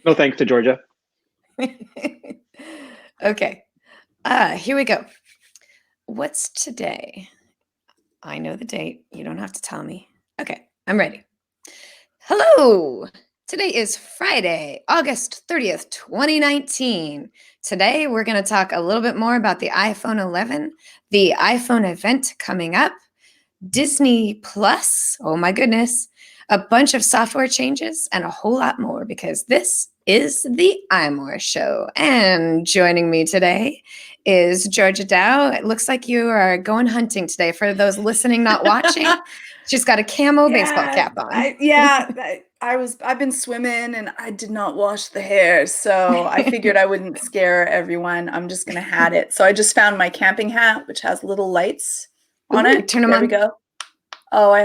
No thanks to Georgia. Okay. Here we go. What's today? I know the date. You don't have to tell me. Okay, I'm ready. Hello. Today is Friday, August 30th, 2019. Today, we're going to talk a little bit more about the iPhone 11, the iPhone event coming up, Disney Plus, oh my goodness, a bunch of software changes, and a whole lot more because this is the iMore Show. And joining me today is Georgia Dow. It looks like you are going hunting today. For those listening, not watching, she's got a camo baseball cap on. I've been swimming and I did not wash the hair, so I figured I wouldn't scare everyone. I'm just gonna hat it. So I just found my camping hat, which has little lights on it. Turn them there on. we go. Oh, I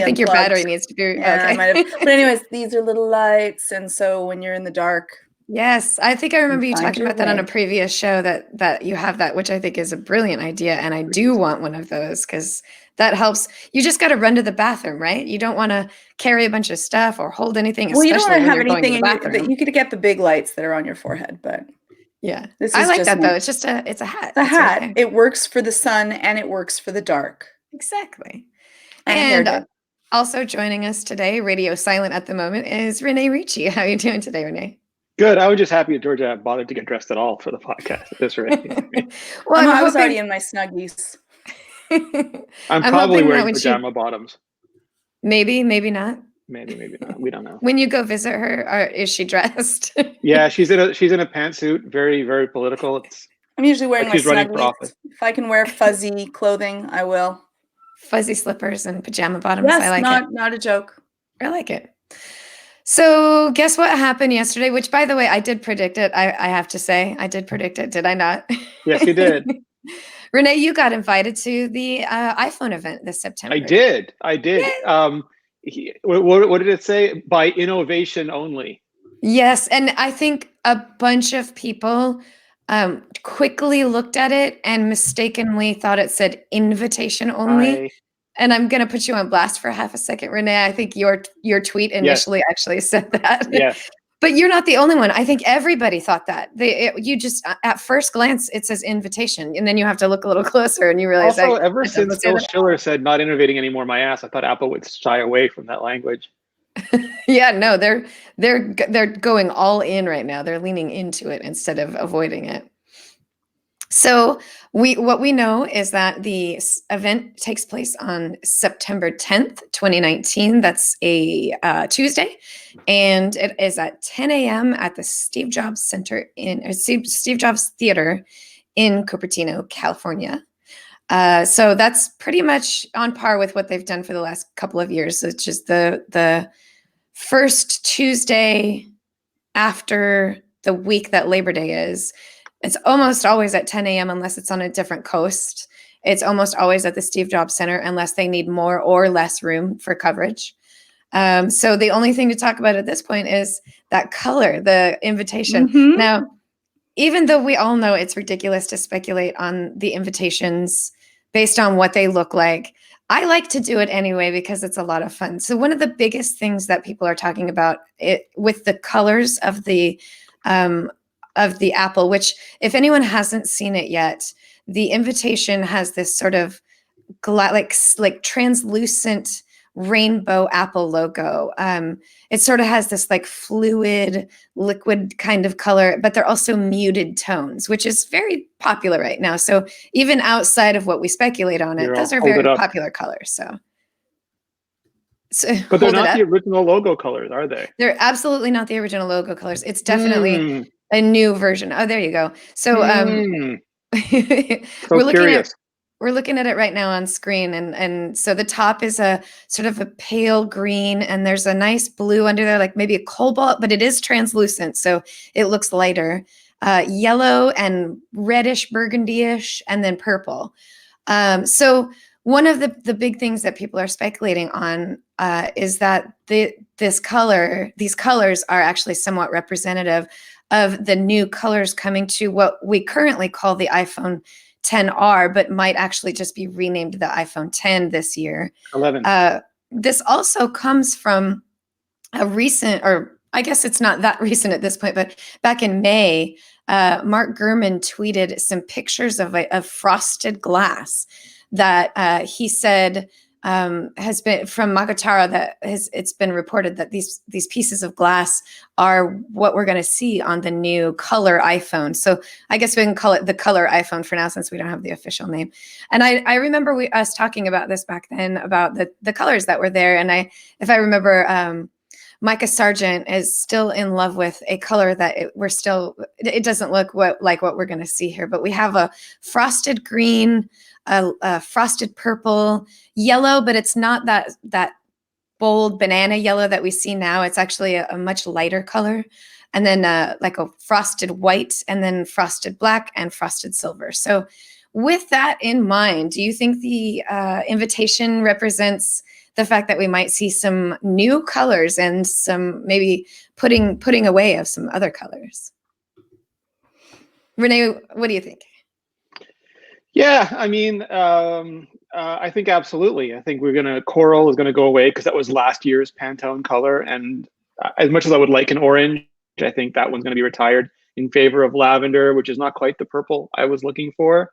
think your battery needs to be. Yeah, okay. I might have. But anyways, these are little lights, and so when you're in the dark. Yes, I think I remember you find talking your about that on a way. previous show that you have that, which I think is a brilliant idea, and I do want one of those because that helps. You just got to run to the bathroom, right? You don't want to carry a bunch of stuff or hold anything, Well, you don't especially want to when have you're going to anything the in your, bathroom. you could get the big lights that are on your forehead, but Yeah, this I is like just that though. nice. It's a hat. The It's hat. right there. It works for the sun and it works for the dark. Exactly. And a hairdo. Also joining us today, radio silent at the moment, is Renee Ricci. How are you doing today, Renee? Good. I was just happy that Georgia bothered to get dressed at all for the podcast at this rate. Well, I was already in my Snuggies. I'm probably wearing pajama bottoms. Maybe not. Maybe not. We don't know. When you go visit her, is she dressed? Yeah, she's in a pantsuit. Very, very political. I'm usually wearing like my she's running for Snuggies. office. If I can wear fuzzy clothing, I will. Fuzzy slippers and pajama bottoms. Yes, I like it. Not a joke. I like it. So guess what happened yesterday? Which, by the way, I did predict it. I have to say, I did predict it. Did I not? Yes, you did. Renee, you got invited to the iPhone event this September. I did. What did it say? By innovation only. Yes, and I think a bunch of people quickly looked at it and mistakenly thought it said invitation only. And I'm going to put you on blast for half a second, Renee. I think your tweet initially actually said that. Yes. But you're not the only one. I think everybody thought that. You just, at first glance, it says invitation. And then you have to look a little closer and you realize also, ever since Phil Schiller said not innovating anymore my ass, I thought Apple would shy away from that language. Yeah, no, they're going all in right now. They're leaning into it instead of avoiding it. So what we know is that the event takes place on September 10th, 2019. That's a Tuesday, and it is at 10 a.m. at the Steve Jobs Center Steve Jobs Theater in Cupertino, California. So that's pretty much on par with what they've done for the last couple of years. It's just the first Tuesday after the week that Labor Day is. It's almost always at 10 a.m. unless it's on a different coast. It's almost always at the Steve Jobs Center unless they need more or less room for coverage. So the only thing to talk about at this point is that color, the invitation. Mm-hmm. Now, even though we all know it's ridiculous to speculate on the invitations based on what they look like, I like to do it anyway because it's a lot of fun. So one of the biggest things that people are talking about with the colors of the Apple, which if anyone hasn't seen it yet, the invitation has this sort of like translucent rainbow Apple logo. It sort of has this like fluid liquid kind of color, but they're also muted tones, which is very popular right now. So even outside of what we speculate on it, those are very popular colors. So but they're not the original logo colors, are they? They're absolutely not the original logo colors. It's definitely a new version. Oh, there you go. So we're looking at it right now on screen, and so the top is a sort of a pale green, and there's a nice blue under there, like maybe a cobalt, but it is translucent, so it looks lighter. Yellow and reddish, burgundy-ish, and then purple. So one of the big things that people are speculating on is that these colors are actually somewhat representative of the new colors coming to what we currently call the iPhone XR, but might actually just be renamed the iPhone X this year. 11. This also comes from a recent, or I guess it's not that recent at this point, but back in May, Mark Gurman tweeted some pictures of frosted glass that he said has been from Makatara, that it's been reported that these pieces of glass are what we're going to see on the new color iPhone. So I guess we can call it the color iPhone for now, since we don't have the official name. And I remember us talking about this back then, about the colors that were there. And if I remember, Micah Sargent is still in love with a color that it doesn't look like what we're going to see here, but we have a frosted green, a frosted purple, yellow, but it's not that bold banana yellow that we see now. It's actually a much lighter color. And then like a frosted white, and then frosted black, and frosted silver. So with that in mind, do you think the invitation represents the fact that we might see some new colors and some maybe putting away of some other colors? Renee, what do you think? Yeah, I mean, I think absolutely. I think coral is gonna go away because that was last year's Pantone color, and as much as I would like an orange, I think that one's gonna be retired in favor of lavender, which is not quite the purple I was looking for.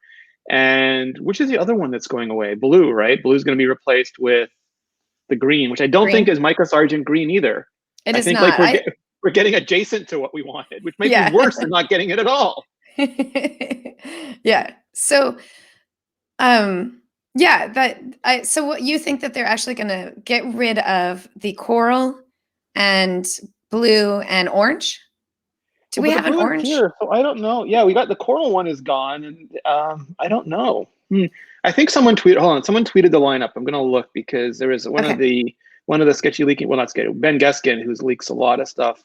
And which is the other one that's going away? Blue, right? Blue is gonna be replaced with the green, which I don't think is Micah Sargent green either. It is think not. Like we're getting adjacent to what we wanted, which might be worse than not getting it at all. Yeah. So, so what you think that they're actually going to get rid of the coral and blue and orange? Do we have an orange? Here, so I don't know. Yeah, we got the coral one is gone, and I don't know. I think someone tweeted. Hold on, someone tweeted the lineup. I'm gonna look because there was one of the sketchy leaking. Well, not sketchy. Ben Geskin, who leaks a lot of stuff,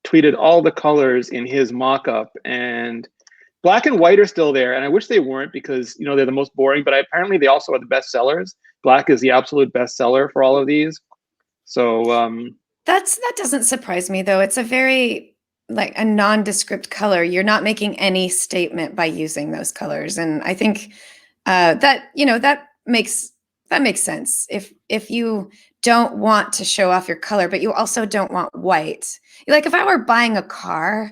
tweeted all the colors in his mock-up, and black and white are still there. And I wish they weren't, because they're the most boring. But apparently they also are the best sellers. Black is the absolute best seller for all of these. So that doesn't surprise me, though. It's a very like a nondescript color. You're not making any statement by using those colors, and I think that makes sense. If you don't want to show off your color, but you also don't want white. Like if I were buying a car,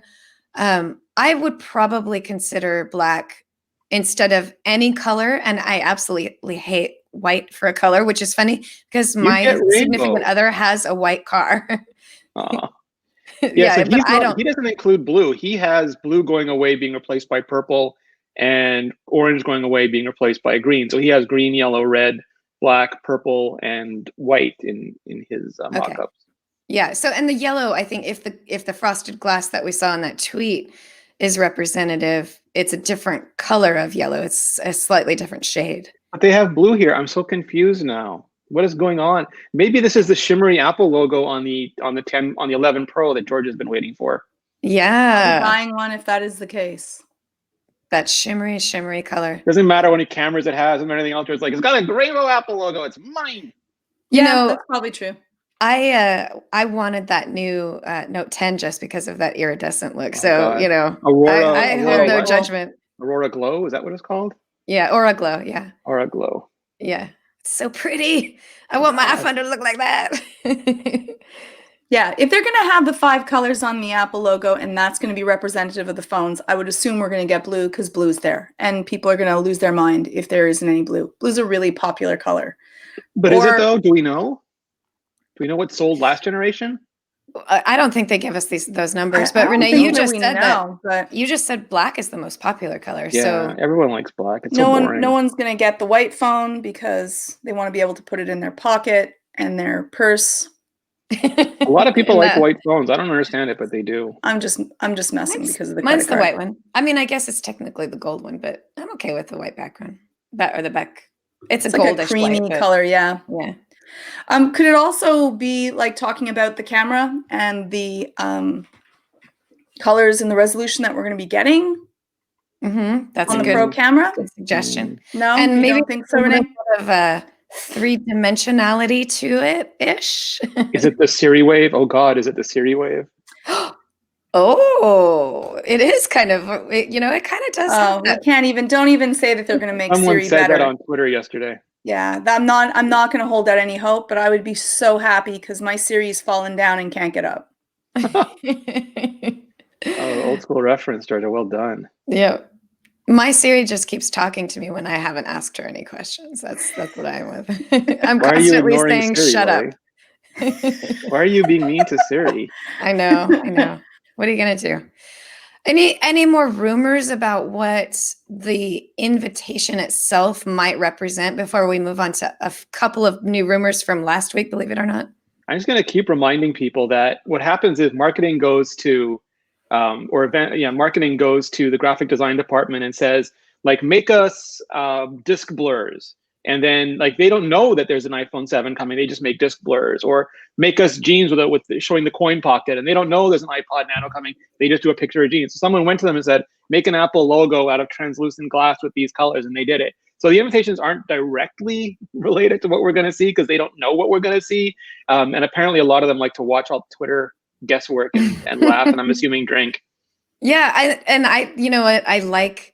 I would probably consider black instead of any color, and I absolutely hate white for a color, which is funny because my significant other has a white car. Yeah, so but he doesn't include blue. He has blue going away, being replaced by purple, and orange going away, being replaced by green. So he has green, yellow, red, black, purple, and white in his mock-ups. Yeah. So, and the yellow, I think if the frosted glass that we saw in that tweet is representative, it's a different color of yellow. It's a slightly different shade. But they have blue here. I'm so confused now. What is going on? Maybe this is the shimmery Apple logo on the 11 Pro that George has been waiting for. Yeah. I'll be buying one if that is the case. That shimmery color. Doesn't matter how many cameras it has and anything else. It's like, it's got a rainbow Apple logo. It's mine. That's probably true. I wanted that new Note 10 just because of that iridescent look. Aurora, I hold no judgment. Aurora Glow, is that what it's called? Yeah, Aura Glow. Yeah. Aura Glow. Yeah. It's so pretty. I want my iPhone to look like that. Yeah, if they're going to have the 5 colors on the Apple logo and that's going to be representative of the phones, I would assume we're going to get blue because blue's there. And people are going to lose their mind if there isn't any blue. Blue's a really popular color. But is it though? Do we know? Do we know what sold last generation? I don't think they give us those numbers. But Renee, you just said you just said black is the most popular color. Yeah, so everyone likes black. It's so boring. No one's going to get the white phone because they want to be able to put it in their pocket and their purse. A lot of people like white phones. I don't understand it, but they do. I'm just messing because of the mine's the white one. I mean, I guess it's technically the gold one, but I'm okay with the white background. Or the back. It's a like goldish a creamy white, color, yeah. Yeah. Could it also be like talking about the camera and the colors and the resolution that we're going to be getting? Mm-hmm. That's on a the Pro camera. Good suggestion. No, and maybe don't think so, Renee? Of three-dimensionality to it ish. Is it the Siri wave? Oh God, is it the Siri wave? Oh, it is kind of. It kind of does. Don't even say that they're going to make Someone Siri said better. that on Twitter yesterday. Yeah, I'm not going to hold out any hope, but I would be so happy because my Siri's fallen down and can't get up. Oh, old school reference, Georgia. Well done. Yeah. My Siri just keeps talking to me when I haven't asked her any questions. That's what I'm with. I'm Why are you constantly ignoring saying, Siri, "Shut up." Lori? Why are you being mean to Siri? I know, I know. What are you gonna do? Any more rumors about what the invitation itself might represent before we move on to a couple of new rumors from last week, believe it or not? I'm just going to keep reminding people that what happens is marketing goes to, marketing goes to the graphic design department and says, like, make us disc blurs. And then, like, they don't know that there's an iPhone 7 coming. They just make disc blurs, or make us jeans with showing the coin pocket. And they don't know there's an iPod Nano coming. They just do a picture of jeans. So someone went to them and said, make an Apple logo out of translucent glass with these colors, and they did it. So the invitations aren't directly related to what we're going to see because they don't know what we're going to see. And apparently a lot of them like to watch all Twitter guesswork and laugh, and I'm assuming drink. Yeah, you know what, I like,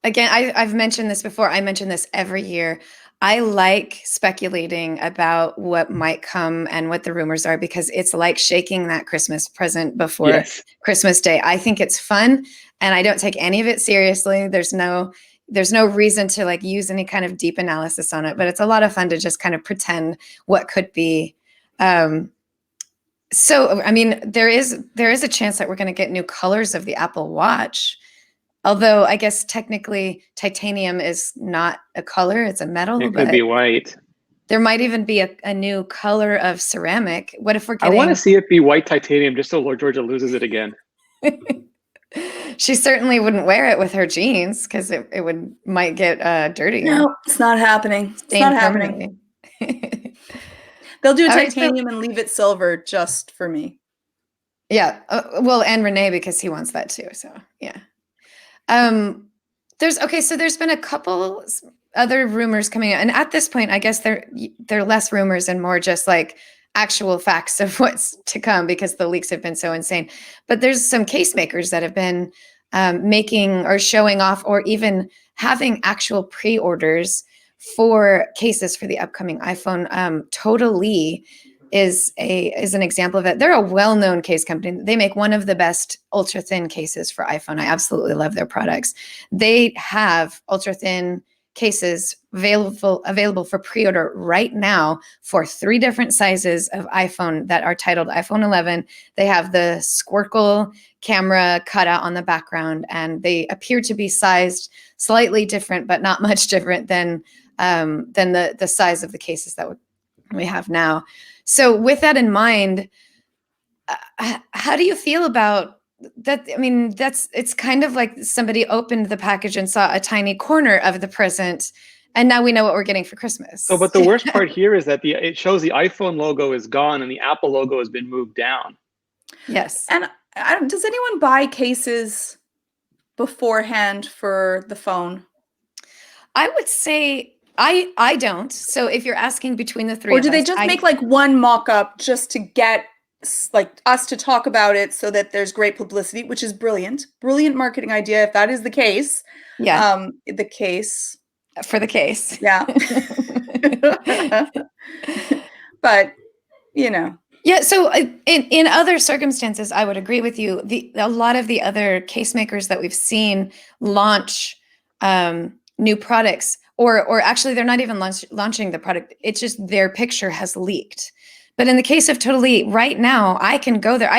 again, I've mentioned this before. I mention this every year. I like speculating about what might come and what the rumors are, because it's like shaking that Christmas present before Yes. Christmas Day. I think it's fun, and I don't take any of it seriously. There's no reason to like use any kind of deep analysis on it, but it's a lot of fun to just kind of pretend what could be. So, I mean, there is a chance that we're going to get new colors of the Apple Watch. Although I guess technically titanium is not a color, it's a metal. It could be white. There might even be a new color of ceramic. What if we're I getting... want to see it be white titanium just so Lord Georgia loses it again. She certainly wouldn't wear it with her jeans because it might get dirty. No, it's not happening. It's not happening. They'll do a titanium and leave it silver just for me. Yeah. Well, and Renee, because he wants that too. So yeah. So there's been a couple other rumors coming out, and at this point, I guess they're less rumors and more just like actual facts of what's to come, because the leaks have been so insane. But there's some case makers that have been making or showing off, or even having actual pre-orders for cases for the upcoming iPhone. Totally is an example of it. They're a well-known case company. They make one of the best ultra-thin cases for iPhone. I absolutely love their products. They have ultra-thin cases available for pre-order right now for 3 different sizes of iPhone that are titled iPhone 11. They have the Squircle camera cut out on the background, and they appear to be sized slightly different, but not much different than the size of the cases that we have now. So with that in mind, how do you feel about that? I mean, it's kind of like somebody opened the package and saw a tiny corner of the present, and now we know what we're getting for Christmas. So, but the worst part here is that it shows the iPhone logo is gone and the Apple logo has been moved down. Yes. And does anyone buy cases beforehand for the phone? I would say I don't. So if you're asking between the 3 or of do they us, just make like one mock-up just to get like us to talk about it so that there's great publicity, which is brilliant marketing idea if that is the case. Yeah. The case for the case. Yeah. But you know. Yeah, so in other circumstances, I would agree with you. A lot of the other case makers that we've seen launch new products, or actually they're not even launching the product. It's just their picture has leaked. But in the case of Totally, right now, I can go there.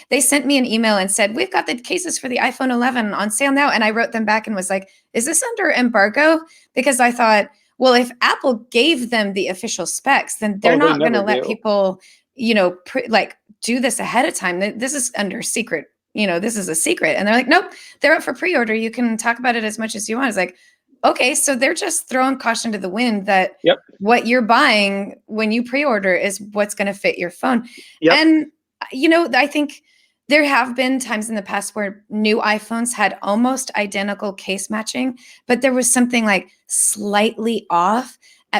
They sent me an email and said, we've got the cases for the iPhone 11 on sale now. And I wrote them back and was like, is this under embargo? Because I thought, well, if Apple gave them the official specs, then they're not going to let people, do this ahead of time. This is under secret. This is a secret. And they're like, nope, they're up for pre-order. You can talk about it as much as you want. It's like, okay, so they're just throwing caution to the wind that what you're buying when you pre-order is what's going to fit your phone. Yep. And, I think there have been times in the past where new iPhones had almost identical case matching, but there was something like slightly off.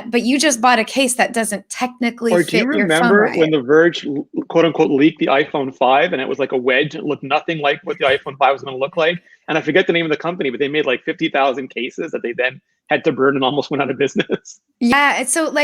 But you just bought a case that doesn't technically fit your phone. Or do you remember when The Verge, quote unquote, leaked the iPhone 5 and it was like a wedge? It looked nothing like what the iPhone 5 was going to look like. And I forget the name of the company, but they made like 50,000 cases that they then had to burn and almost went out of business. Yeah. And so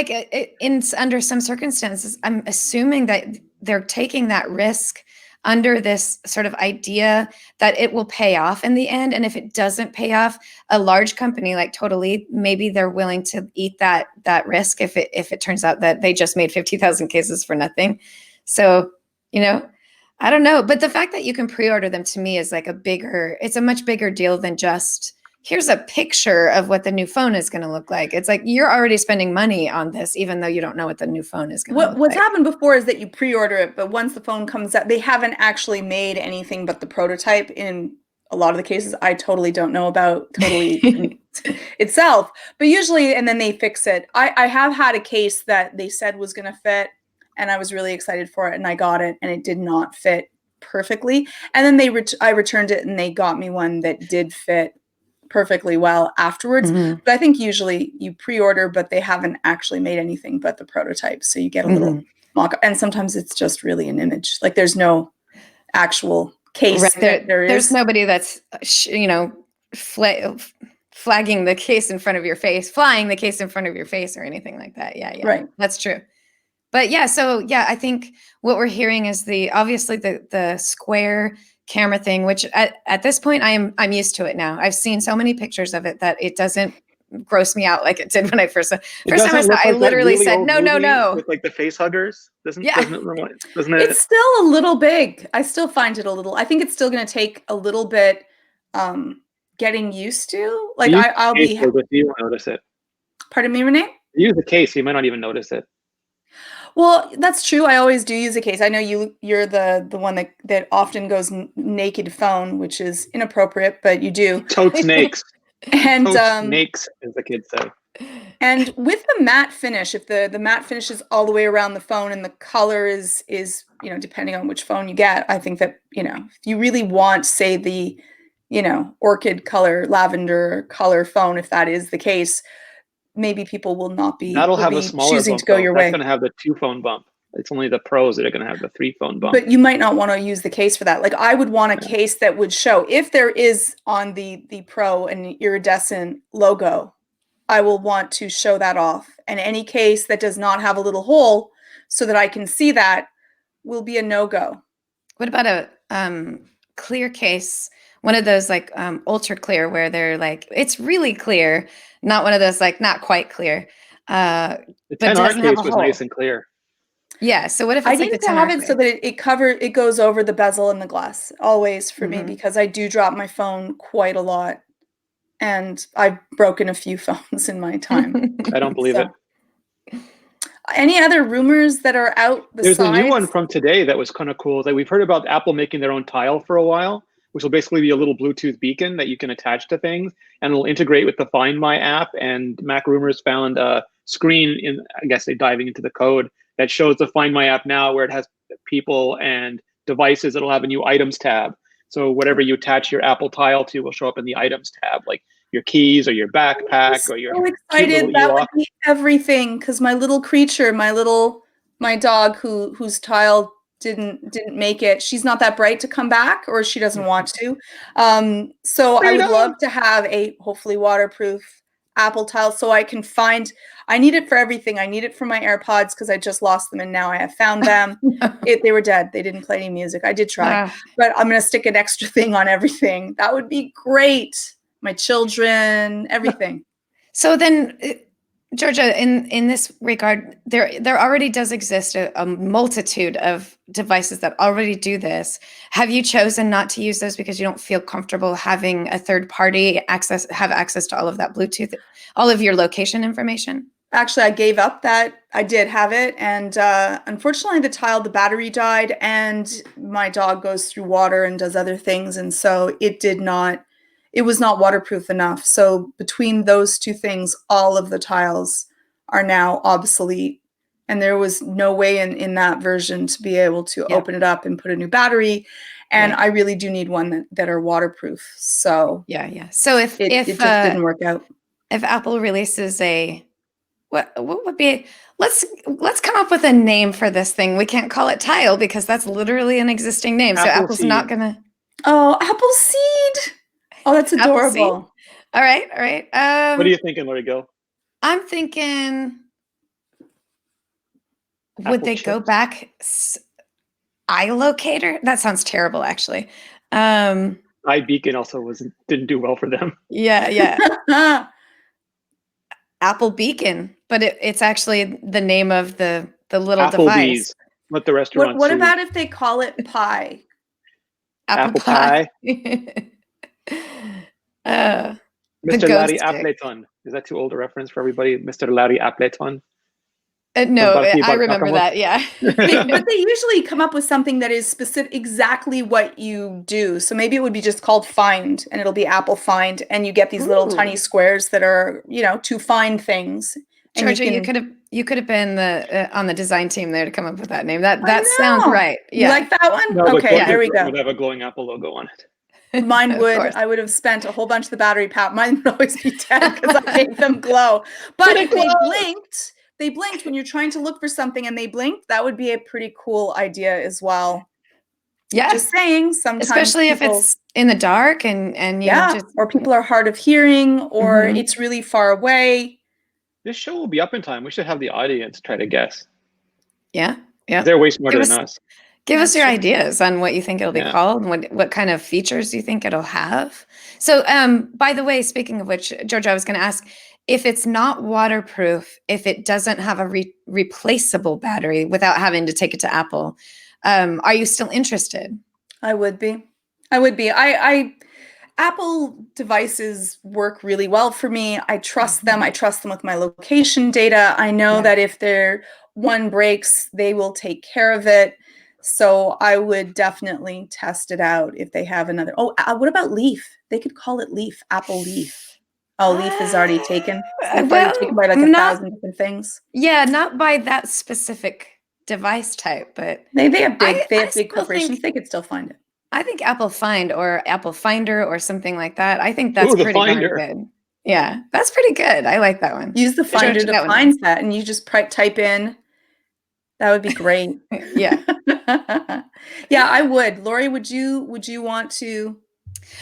under some circumstances, I'm assuming that they're taking that risk under this sort of idea that it will pay off in the end. And if it doesn't pay off, a large company like Totally, maybe they're willing to eat that risk if it turns out that they just made 50,000 cases for nothing. So, I don't know. But the fact that you can pre-order them to me is like it's a much bigger deal than just here's a picture of what the new phone is going to look like. It's like you're already spending money on this, even though you don't know what the new phone is going to look What's like. happened before is that you pre-order it, but once the phone comes out, they haven't actually made anything but the prototype in a lot of the cases. I totally don't know about Totally itself, but usually, and then they fix it. I have had a case that they said was going to fit, and I was really excited for it, and I got it, and it did not fit perfectly. And then I returned it, and they got me one that did fit perfectly well afterwards. Mhm. But I think usually you pre-order, but they haven't actually made anything but the prototype. So you get a little mock, and sometimes it's just really an image. Like there's no actual case. Right. There's is. nobody that's, flagging the case in front of your face, flying the case in front of your face or anything like that. Yeah. Right. That's true. But yeah, so yeah, I think what we're hearing is obviously the square camera thing, which at this point I'm used to it now. I've seen so many pictures of it that it doesn't gross me out like it did when I first time I saw it. I literally said no with like the face huggers. Doesn't it? It's still a little big. I still find it a little. I think it's still going to take a little bit getting used to. Like I'll be. You won't notice it. Pardon me, Renee? Use the case. You might not even notice it. Well, that's true. I always do use a case. I know you're the one that often goes naked phone, which is inappropriate, but you do. Tote snakes. And snakes, as the kids say. And with the matte finish, if the matte finish is all the way around the phone and the color is depending on which phone you get, I think that if you really want, say, the orchid color, lavender color phone, if that is the case, maybe people will not be. That'll have a smaller choosing bump, to go your way. That's going to have the 2-phone bump. It's only the pros that are going to have the 3-phone bump. But you might not want to use the case for that. Like I would want a case that would show if there is on the Pro an iridescent logo, I will want to show that off. And any case that does not have a little hole so that I can see that will be a no-go. What about a clear case? One of those like ultra clear where they're like, it's really clear. Not one of those like not quite clear. The 10R case was nice and clear. Yeah. So what if it's I like need to have it so that it goes over the bezel and the glass always for me, because I do drop my phone quite a lot, and I've broken a few phones in my time. I don't believe it. Any other rumors that are out besides? There's a new one from today that was kind of cool. That we've heard about Apple making their own tile for a while, which will basically be a little Bluetooth beacon that you can attach to things, and it'll integrate with the Find My app. And Mac Rumors found a screen in, I guess they're diving into the code, that shows the Find My app now, where it has people and devices. It'll have a new items tab. So whatever you attach your Apple Tile to will show up in the items tab, like your keys or your backpack or your. So excited! That would be everything, because my little creature, my dog whose tile didn't make it. She's not that bright to come back, or she doesn't want to. So I would love to have a hopefully waterproof Apple tile, so I can find. I need it for everything. I need it for my AirPods because I just lost them, and now I have found them. They were dead. They didn't play any music. I did try, but I'm going to stick an extra thing on everything. That would be great. My children, everything. So then, Georgia, in this regard, there already does exist a multitude of devices that already do this. Have you chosen not to use those because you don't feel comfortable having a third party have access to all of that Bluetooth, all of your location information? Actually, I gave up that. I did have it, and unfortunately, the battery died, and my dog goes through water and does other things, and so it was not waterproof enough. So between those two things, all of the tiles are now obsolete. And there was no way in that version to be able to open it up and put a new battery. And I really do need one that are waterproof. So yeah. So if it just didn't work out. If Apple releases what would be, let's come up with a name for this thing. We can't call it tile because that's literally an existing name. So Apple's not gonna. Oh, Apple Seed. Oh, that's adorable. All right. What are you thinking, Lori Gill? I'm thinking, would they go back? iLocator? That sounds terrible, actually. iBeacon also didn't do well for them. Yeah. Apple Beacon, but it's actually the name of the little device. Applebee's, let the restaurant What sue. about if they call it pie? Apple pie. The Mr. Larry ghost stick. Appleton. Is that too old a reference for everybody? Mr. Larry Appleton. No, Barky I remember Barkakamo? that. Yeah. But they usually come up with something that is specific, exactly what you do. So maybe it would be just called Find, and it'll be Apple Find, and you get these little tiny Ooh. squares that are, to find things. And Georgia, you could have been on the design team there to come up with that name. That sounds know. right. You Yeah. like that one? No, but Okay, Yeah. there we George's go. would have a glowing Apple logo on it. Mine Of would. course. I would have spent a whole bunch of the battery pack. Mine would always be dead because I made them glow. But if they blinked when you're trying to look for something and they blinked, that would be a pretty cool idea as well. Yeah. Just saying, sometimes Especially if it's in the dark and you just or people are hard of hearing, or Mhm. it's really far away. This show will be up in time. We should have the audience try to guess. Yeah. Yeah. They're way smarter than us. Give us That's your true. ideas on what you think it'll be called and what kind of features you think it'll have. So, by the way, speaking of which, Georgia, I was going to ask if it's not waterproof, if it doesn't have a replaceable battery without having to take it to Apple, are you still interested? I would be. I Apple devices work really well for me. I trust them. I trust them with my location data. I know that if one breaks, they will take care of it. So I would definitely test it out if they have another. Oh, what about Leaf? They could call it Leaf, Apple Leaf. Oh, Leaf is already taken. It's already taken by like 1,000 different things. Yeah, not by that specific device type, but they have big corporations. They could still find it. I think Apple Find or Apple Finder or something like that. I think that's pretty darn good. Yeah, that's pretty good. I like that one. Use the Finder to find that, and you just type in. That would be great. Yeah. Yeah, I would. Lori, would you want to?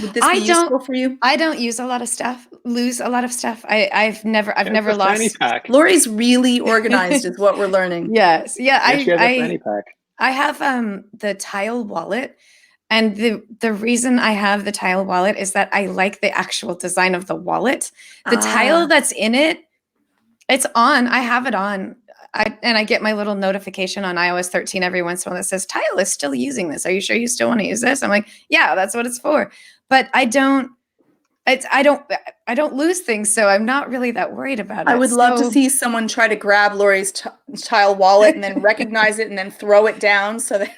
Would this be useful for you? I don't use a lot of stuff. Lose a lot of stuff. I've never lost. Lori's really organized, is what we're learning. Yes. Yeah. I have the Tile wallet. And the reason I have the Tile wallet is that I like the actual design of the wallet. The tile that's in it, it's on. I have it on. I get my little notification on iOS 13 every once in a while that says, Tile is still using this. Are you sure you still want to use this? I'm like, yeah, that's what it's for. But I don't lose things, so I'm not really that worried about it. I would love to see someone try to grab Lori's Tile wallet and then recognize it and then throw it down so that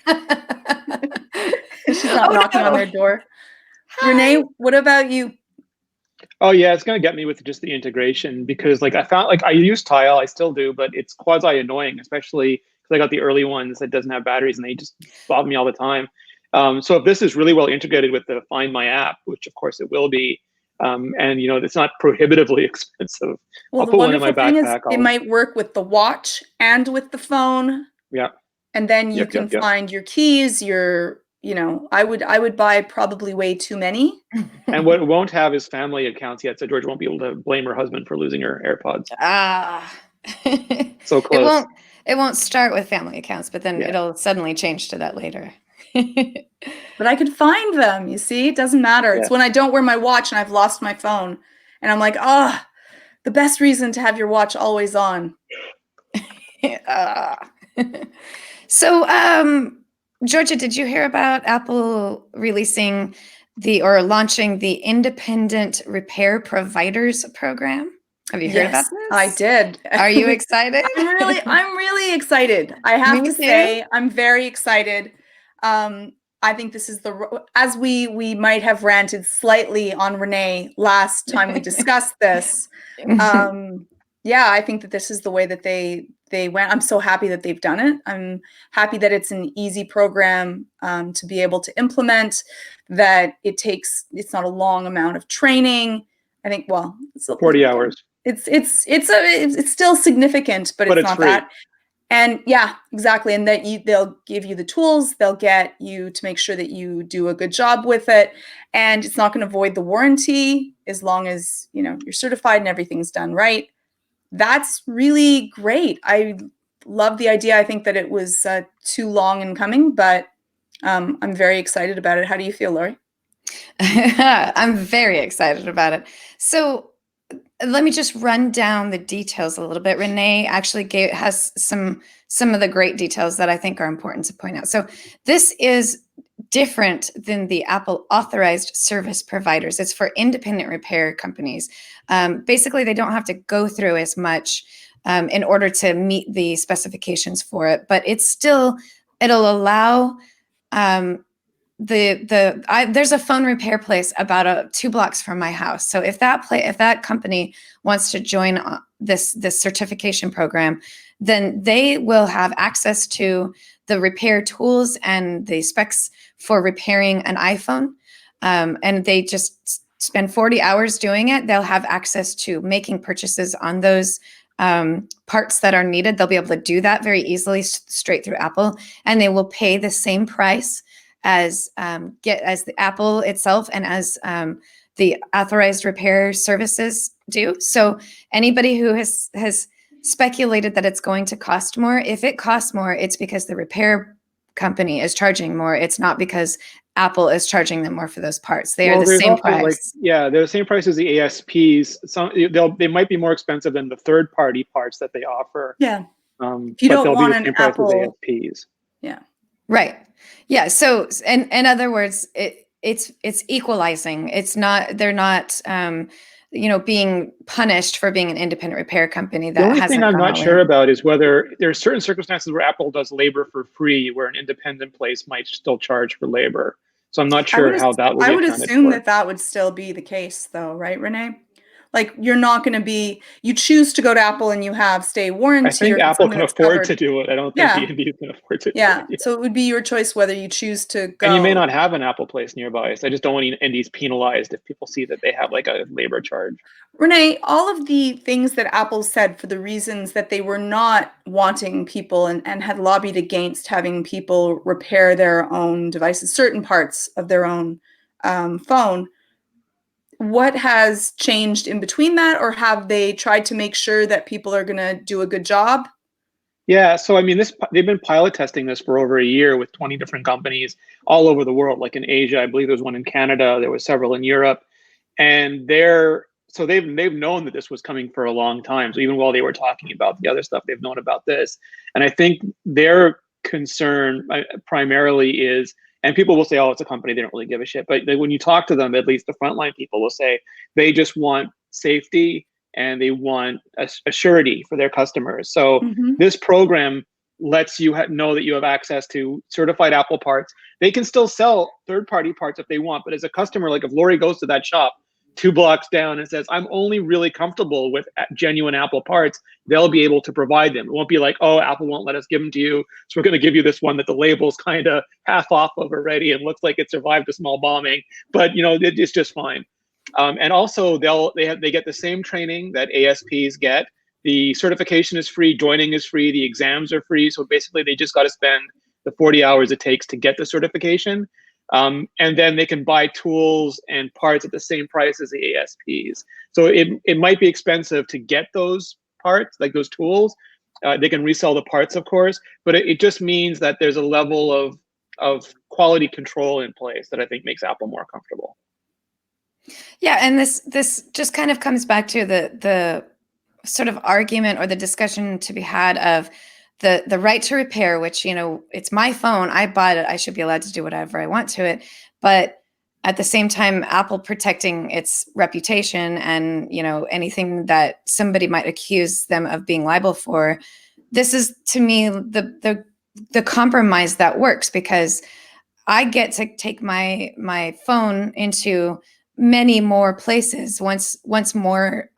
she's not knocking on their door. Hi. Renee, what about you? Oh yeah, it's gonna get me with just the integration, because I found I use Tile, I still do, but it's quasi annoying, especially because I got the early ones that doesn't have batteries and they just bother me all the time. So if this is really well integrated with the Find My app, which of course it will be, and it's not prohibitively expensive. Well, the wonderful thing is it might work with the watch and with the phone. Yeah. And then you can find your keys, I would buy probably way too many. And what it won't have is family accounts yet, so George won't be able to blame her husband for losing her AirPods. So close. It won't start with family accounts, but then it'll suddenly change to that later. But I could find them, you see? It doesn't matter. It's when I don't wear my watch and I've lost my phone. And I'm like, the best reason to have your watch always on. So, Georgia, did you hear about Apple releasing launching the Independent Repair Providers program? Have you heard about this? I did. Are you excited? I'm really excited. I have to say, I'm very excited. I think this is as we might have ranted slightly on Renee last time we discussed this. I think that this is the way that they went. I'm so happy that they've done it. I'm happy that it's an easy program to be able to implement, that it's not a long amount of training. I think, it's 40 hours. It's still significant, but it's not free. That. And yeah, exactly. And that they'll give you the tools, they'll get you to make sure that you do a good job with it. And it's not going to void the warranty as long as, you're certified and everything's done right. That's really great. I love the idea. I think that it was too long in coming, but I'm very excited about it. How do you feel, Lori? I'm very excited about it. So let me just run down the details a little bit. Renee actually has some of the great details that I think are important to point out. So this is different than the Apple authorized service providers. It's for independent repair companies. Basically, they don't have to go through as much in order to meet the specifications for it, but it'll allow there's a phone repair place about 2 blocks from my house. So if that company wants to join this certification program, then they will have access to the repair tools and the specs for repairing an iPhone. And they just spend 40 hours doing it. They'll have access to making purchases on those parts that are needed. They'll be able to do that very easily straight through Apple, and they will pay the same price as the Apple itself and as the authorized repair services do. So anybody who has speculated that it's going to cost more, if it costs more, it's because the repair company is charging more. It's not because Apple is charging them more for those parts. They are the same price. They're the same price as the ASPs. They might be more expensive than the third-party parts that they offer. Yeah. If you don't want an Apple ASPs. Yeah. Right. Yeah. So, in other words, it's equalizing. It's not. They're not. Being punished for being an independent repair company. The only thing I'm not sure about is whether there are certain circumstances where Apple does labor for free, where an independent place might still charge for labor. So I'm not sure how that would be accounted for. I would assume that would still be the case, though, right, Renee? Like, you're not going to be, you choose to go to Apple and you have stay warranty. I think Apple can afford to do it. I don't think B&B can afford to do it. Yeah, so it would be your choice whether you choose to go. And you may not have an Apple place nearby. So I just don't want indies penalized if people see that they have like a labor charge. Renee, all of the things that Apple said for the reasons that they were not wanting people and had lobbied against having people repair their own devices, certain parts of their own phone, what has changed in between that, or have they tried to make sure that people are going to do a good job? Yeah, so I mean, they've been pilot testing this for over a year with 20 different companies all over the world. Like in Asia, I believe there's one in Canada. There was several in Europe, and they've known that this was coming for a long time. So even while they were talking about the other stuff, they've known about this. And I think their concern primarily is, and people will say, oh, it's a company, they don't really give a shit. But when you talk to them, at least the frontline people will say they just want safety and they want a surety for their customers. So this program lets you know that you have access to certified Apple parts. They can still sell third-party parts if they want, but as a customer, like if Lori goes to that shop 2 blocks down and says, I'm only really comfortable with genuine Apple parts, they'll be able to provide them. It won't be like, oh, Apple won't let us give them to you, so we're going to give you this one that the label's kind of half off of already and looks like it survived a small bombing, but it's just fine. And also they get the same training that ASPs get. The certification is free, joining is free, the exams are free. So basically they just got to spend the 40 hours it takes to get the certification. And then they can buy tools and parts at the same price as the ASPs. So it might be expensive to get those parts, like those tools. They can resell the parts, of course, but it just means that there's a level of quality control in place that I think makes Apple more comfortable. Yeah, and this just kind of comes back to the sort of argument or the discussion to be had of the right to repair, which, it's my phone, I bought it, I should be allowed to do whatever I want to it. But at the same time, Apple protecting its reputation and, anything that somebody might accuse them of being liable for. This is, to me, the compromise that works, because I get to take my phone into many more places once more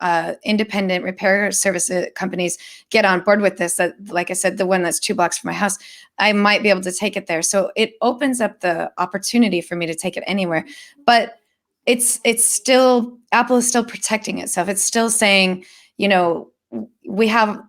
independent repair service companies get on board with this. That, like I said, the one that's 2 blocks from my house, I might be able to take it there. So it opens up the opportunity for me to take it anywhere. But it's still, Apple is still protecting itself. It's still saying, we have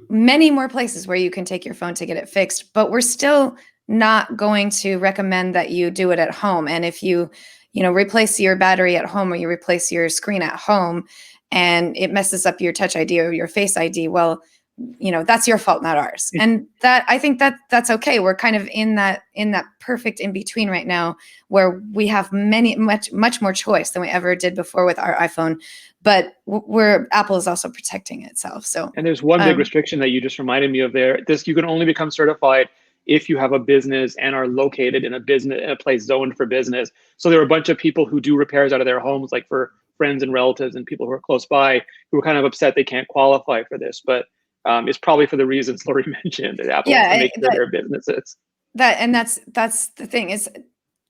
many more places where you can take your phone to get it fixed, but we're still not going to recommend that you do it at home. And if you replace your battery at home, or you replace your screen at home and it messes up your Touch ID or your Face ID, well, that's your fault, not ours. And that, I think that's okay. We're kind of in that perfect in between right now, where we have much more choice than we ever did before with our iPhone, but where Apple is also protecting itself. So, and there's one big restriction that you just reminded me of there. You can only become certified if you have a business and are located in a place zoned for business. So there are a bunch of people who do repairs out of their homes, like for friends and relatives and people who are close by, who are kind of upset they can't qualify for this. But it's probably for the reasons Lori mentioned, that Apple wants to make sure their businesses. That's the thing is,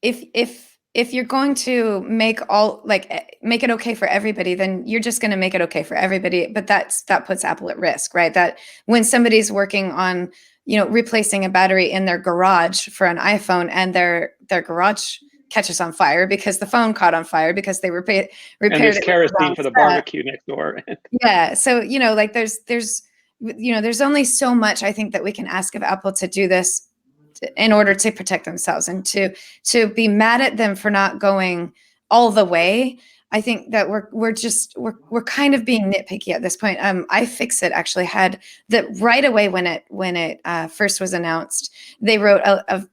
if you're going to make it okay for everybody, then you're just going to make it okay for everybody. But that puts Apple at risk, right? That when somebody's working on, replacing a battery in their garage for an iPhone, and their garage catches on fire because the phone caught on fire because they repaired and there's it kerosene for the barbecue next door. Yeah. So, there's only so much I think that we can ask of Apple to do this in order to protect themselves, and to be mad at them for not going all the way. I think that we're kind of being nitpicky at this point. iFixit actually had that right away when it first was announced. They wrote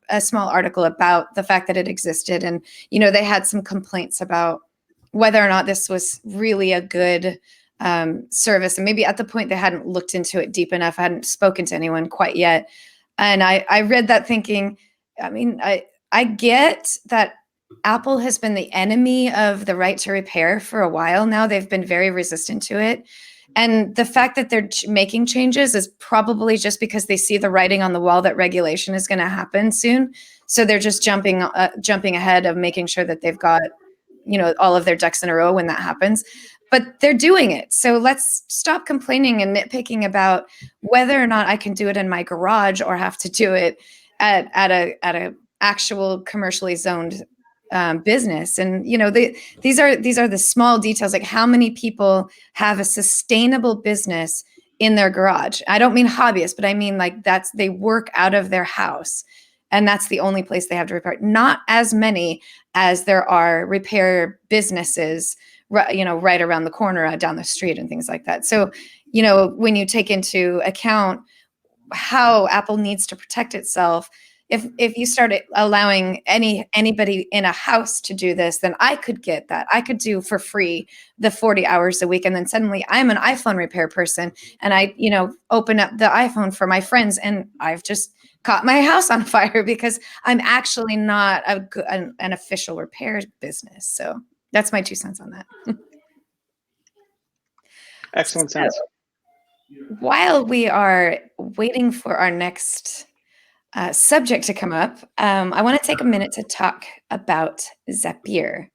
a small article about the fact that it existed, and they had some complaints about whether or not this was really a good service, and maybe at the point they hadn't looked into it deep enough, hadn't spoken to anyone quite yet. And I read that thinking, I get that Apple has been the enemy of the right to repair for a while now. They've been very resistant to it. And the fact that they're making changes is probably just because they see the writing on the wall that regulation is going to happen soon. So they're just jumping ahead of making sure that they've got, all of their ducks in a row when that happens. But they're doing it. So let's stop complaining and nitpicking about whether or not I can do it in my garage or have to do it at a actual commercially zoned business. And these are the small details, like how many people have a sustainable business in their garage. I don't mean hobbyists, but I mean like they work out of their house, and that's the only place they have to repair. Not as many as there are repair businesses, right around the corner, down the street, and things like that. So, when you take into account how Apple needs to protect itself, if you start allowing anybody in a house to do this, then I could get that. I could do for free the 40 hours a week, and then suddenly I'm an iPhone repair person, and I, open up the iPhone for my friends, and I've just caught my house on fire because I'm actually not an official repair business. So that's my 2 cents on that. Excellent sense. While we are waiting for our next subject to come up, I want to take a minute to talk about Zapier.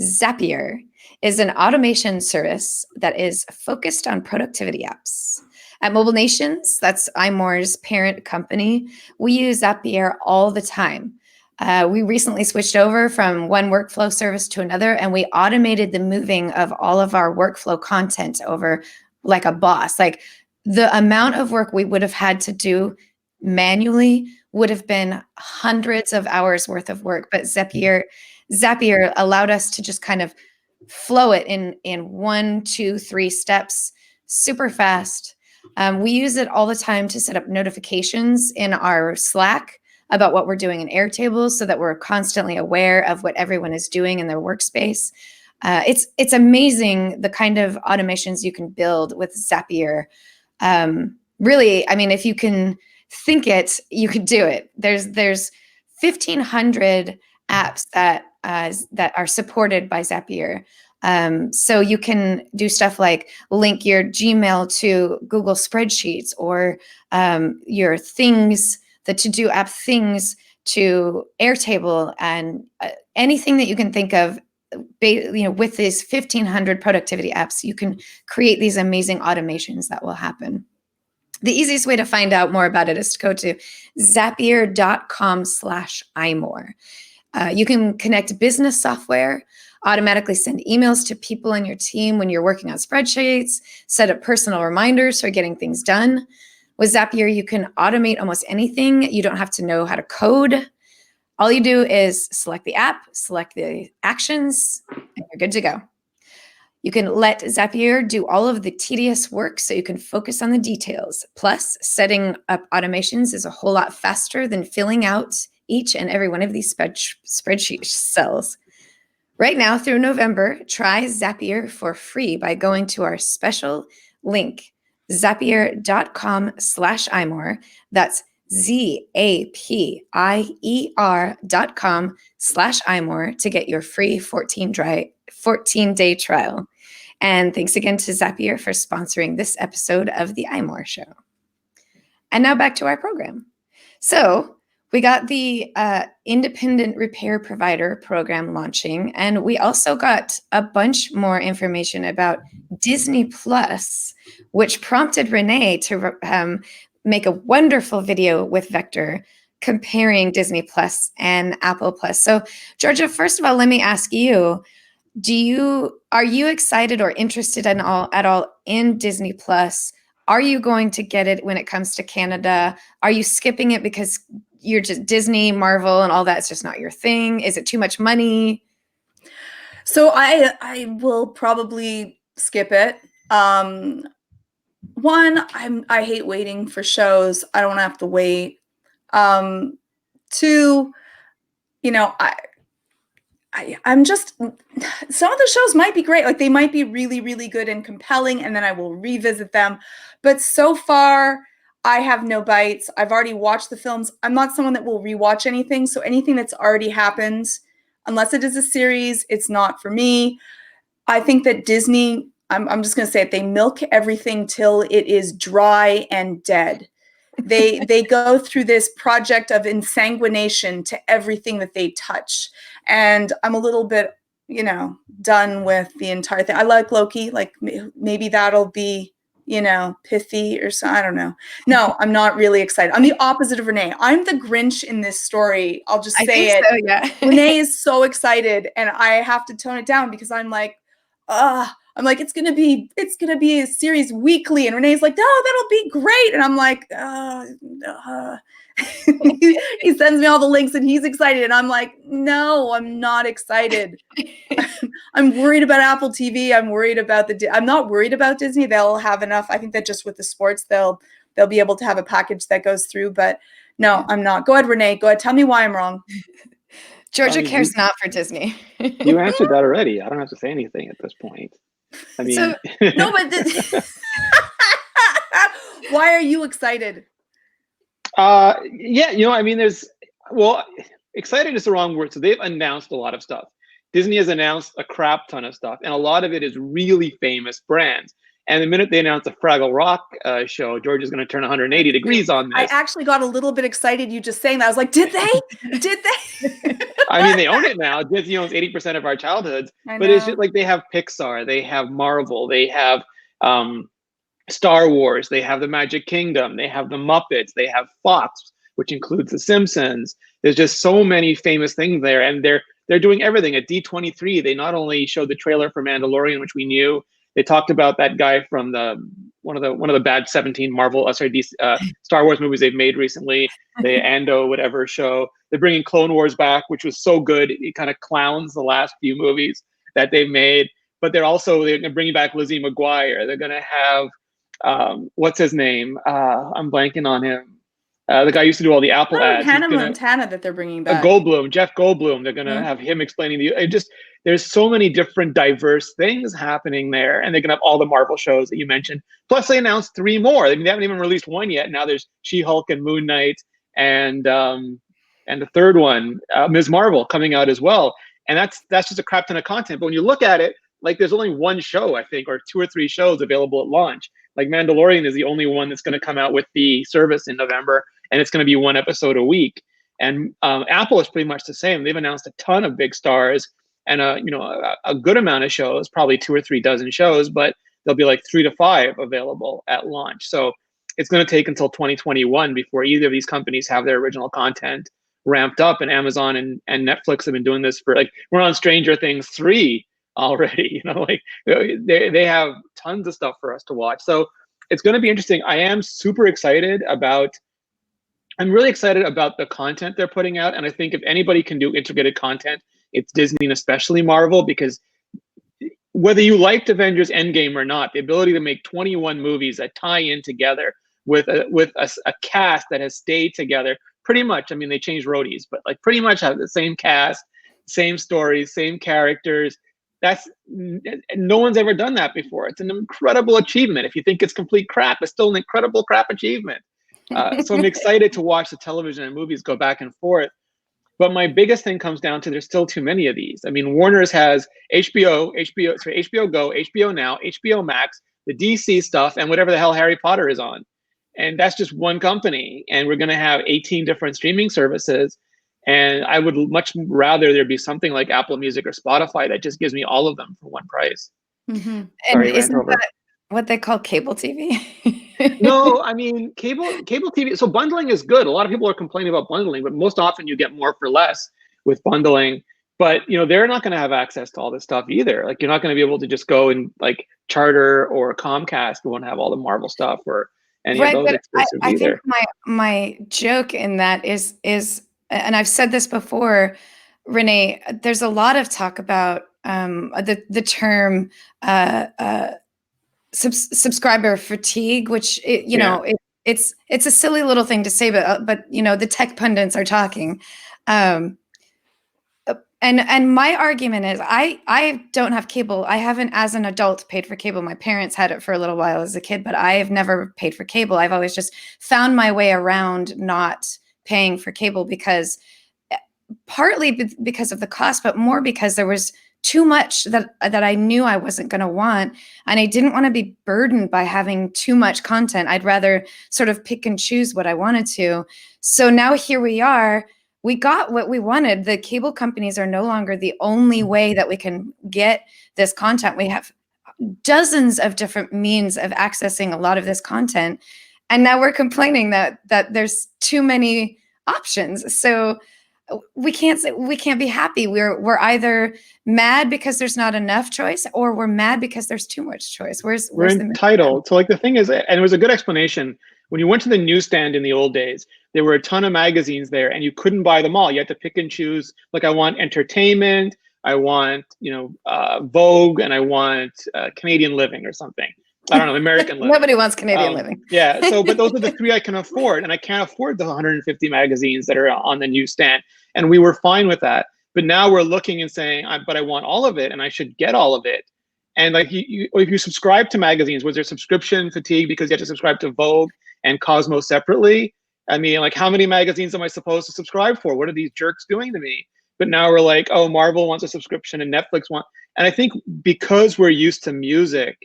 Zapier is an automation service that is focused on productivity apps. At Mobile Nations, that's iMore's parent company, we use Zapier all the time. We recently switched over from one workflow service to another, and we automated the moving of all of our workflow content over like a boss. Like the amount of work we would have had to do manually would have been hundreds of hours worth of work, but Zapier allowed us to just kind of flow it in 1, 2, 3 steps, super fast. We use it all the time to set up notifications in our Slack about what we're doing in Airtable, so that we're constantly aware of what everyone is doing in their workspace. It's amazing the kind of automations you can build with Zapier. Really, I mean, if you can think it, you could do it. There's 1,500 apps that are supported by Zapier. So you can do stuff like link your Gmail to Google Spreadsheets, or your things, the to-do app things, to Airtable, and anything that you can think of. With these 1,500 productivity apps, you can create these amazing automations that will happen. The easiest way to find out more about it is to go to zapier.com/iMore. You can connect business software, automatically send emails to people in your team when you're working on spreadsheets, set up personal reminders for getting things done. With Zapier, you can automate almost anything. You don't have to know how to code. All you do is select the app, select the actions, and you're good to go. You can let Zapier do all of the tedious work so you can focus on the details. Plus, setting up automations is a whole lot faster than filling out each and every one of these spreadsheet cells. Right now through November, try Zapier for free by going to our special link, zapier.com/iMore. That's zapier.com/iMore to get your free 14-day trial. And thanks again to Zapier for sponsoring this episode of the iMore Show. And now back to our program. So we got the independent repair provider program launching, and we also got a bunch more information about Disney Plus, which prompted Renee to make a wonderful video with Vector comparing Disney Plus and Apple Plus. So, Georgia, first of all, let me ask you, are you excited or interested at all in Disney Plus? Are you going to get it when it comes to Canada? Are you skipping it because you're just Disney, Marvel, and all that's just not your thing? Is it too much money? So I will probably skip it. One, I hate waiting for shows. I don't want to have to wait. Two, I'm just, some of the shows might be great. Like they might be really, really good and compelling, and then I will revisit them. But so far, I have no bites. I've already watched the films. I'm not someone that will rewatch anything. So anything that's already happened, unless it is a series, it's not for me. I think that Disney, I'm just going to say it, they milk everything till it is dry and dead. They go through this project of insanguination to everything that they touch. And I'm a little bit, done with the entire thing. I like Loki. Like maybe that'll be, pithy or so. I don't know. No, I'm not really excited. I'm the opposite of Renee. I'm the Grinch in this story. I'll just say it. So, yeah. Renee is so excited, and I have to tone it down because I'm like, it's gonna be a series weekly, and Renee's like, no, that'll be great, and I'm like, he sends me all the links, and he's excited, and I'm like, no, I'm not excited. I'm worried about Apple TV. I'm worried about I'm not worried about Disney. They'll have enough. I think that just with the sports, they'll be able to have a package that goes through. But no, I'm not. Go ahead, Renee. Go ahead. Tell me why I'm wrong. Georgia cares not for Disney. You answered that already. I don't have to say anything at this point. I mean, so, no, but why are you excited? Excited is the wrong word. So they've announced a lot of stuff. Disney has announced a crap ton of stuff, and a lot of it is really famous brands. And the minute they announce a Fraggle Rock show, George is going to turn 180 degrees on this. I actually got a little bit excited you just saying that. I was like, did they? Did they? I mean, they own it now. Disney owns 80% of our childhoods. But it's just like they have Pixar, they have Marvel, they have Star Wars, they have the Magic Kingdom, they have the Muppets, they have Fox, which includes the Simpsons. There's just so many famous things there, and they're doing everything. At D23, they not only showed the trailer for Mandalorian, which we knew. They talked about that guy from one of the bad 17 Star Wars movies they've made recently, the Ando whatever show. They're bringing Clone Wars back, which was so good. It kind of clowns the last few movies that they've made. But they're bringing back Lizzie McGuire. They're going to have what's his name? I'm blanking on him. The guy used to do all the Apple ads. Hannah Montana that they're bringing back. Jeff Goldblum. They're going to have him explaining there's so many different diverse things happening there. And they're going to have all the Marvel shows that you mentioned. Plus they announced 3 more. They haven't even released one yet. Now there's She-Hulk and Moon Knight and the third one, Ms. Marvel, coming out as well. And that's just a crap ton of content. But when you look at it, like there's only one show, I think, or 2 or 3 shows available at launch. Like Mandalorian is the only one that's going to come out with the service in November. And it's going to be 1 episode a week. And Apple is pretty much the same. They've announced a ton of big stars and a good amount of shows, probably 2 or 3 dozen shows, but there'll be like 3 to 5 available at launch. So it's going to take until 2021 before either of these companies have their original content ramped up. And Amazon and Netflix have been doing this for we're on Stranger Things 3 already. They have tons of stuff for us to watch. So it's going to be interesting. I am super excited I'm really excited about the content they're putting out. And I think if anybody can do integrated content, it's Disney and especially Marvel, because whether you liked Avengers Endgame or not, the ability to make 21 movies that tie in together with a cast that has stayed together pretty much. I mean, they changed roadies, but like pretty much have the same cast, same stories, same characters. That's no one's ever done that before. It's an incredible achievement. If you think it's complete crap, it's still an incredible crap achievement. So I'm excited to watch the television and movies go back and forth. But my biggest thing comes down to there's still too many of these. I mean, Warner's has HBO Go, HBO Now, HBO Max, the DC stuff, and whatever the hell Harry Potter is on. And that's just one company. And we're going to have 18 different streaming services. And I would much rather there be something like Apple Music or Spotify that just gives me all of them for one price. Mm-hmm. Sorry, And isn't that what they call cable TV? No, I mean, cable TV. So bundling is good. A lot of people are complaining about bundling, but most often you get more for less with bundling. But they're not going to have access to all this stuff either. Like you're not going to be able to just go and like Charter or Comcast won't have all the Marvel stuff or any of those exclusives I either. think my joke in that is, and I've said this before, Renee. There's a lot of talk about the term subscriber fatigue, which it's a silly little thing to say, but the tech pundits are talking. And my argument is I don't have cable. I haven't, as an adult, paid for cable. My parents had it for a little while as a kid, but I have never paid for cable. I've always just found my way around not paying for cable because partly because of the cost, but more because there was too much that I knew I wasn't going to want. And I didn't want to be burdened by having too much content. I'd rather sort of pick and choose what I wanted to. So now here we are. We got what we wanted. The cable companies are no longer the only way that we can get this content. We have dozens of different means of accessing a lot of this content. And now we're complaining that there's too many options. So we can't be happy. We're either mad because there's not enough choice, or we're mad because there's too much choice. We're entitled. So like the thing is, and it was a good explanation. When you went to the newsstand in the old days, there were a ton of magazines there and you couldn't buy them all. You had to pick and choose. Like I want entertainment, I want, Vogue, and I want Canadian Living or something. I don't know, American Living. Nobody wants Canadian Living. Yeah, but those are the three I can afford, and I can't afford the 150 magazines that are on the newsstand. And we were fine with that. But now we're looking and saying, but I want all of it and I should get all of it. And like if you subscribe to magazines, was there subscription fatigue because you had to subscribe to Vogue and Cosmo separately? I mean, like how many magazines am I supposed to subscribe for? What are these jerks doing to me? But now we're like, oh, Marvel wants a subscription and Netflix wants. And I think because we're used to music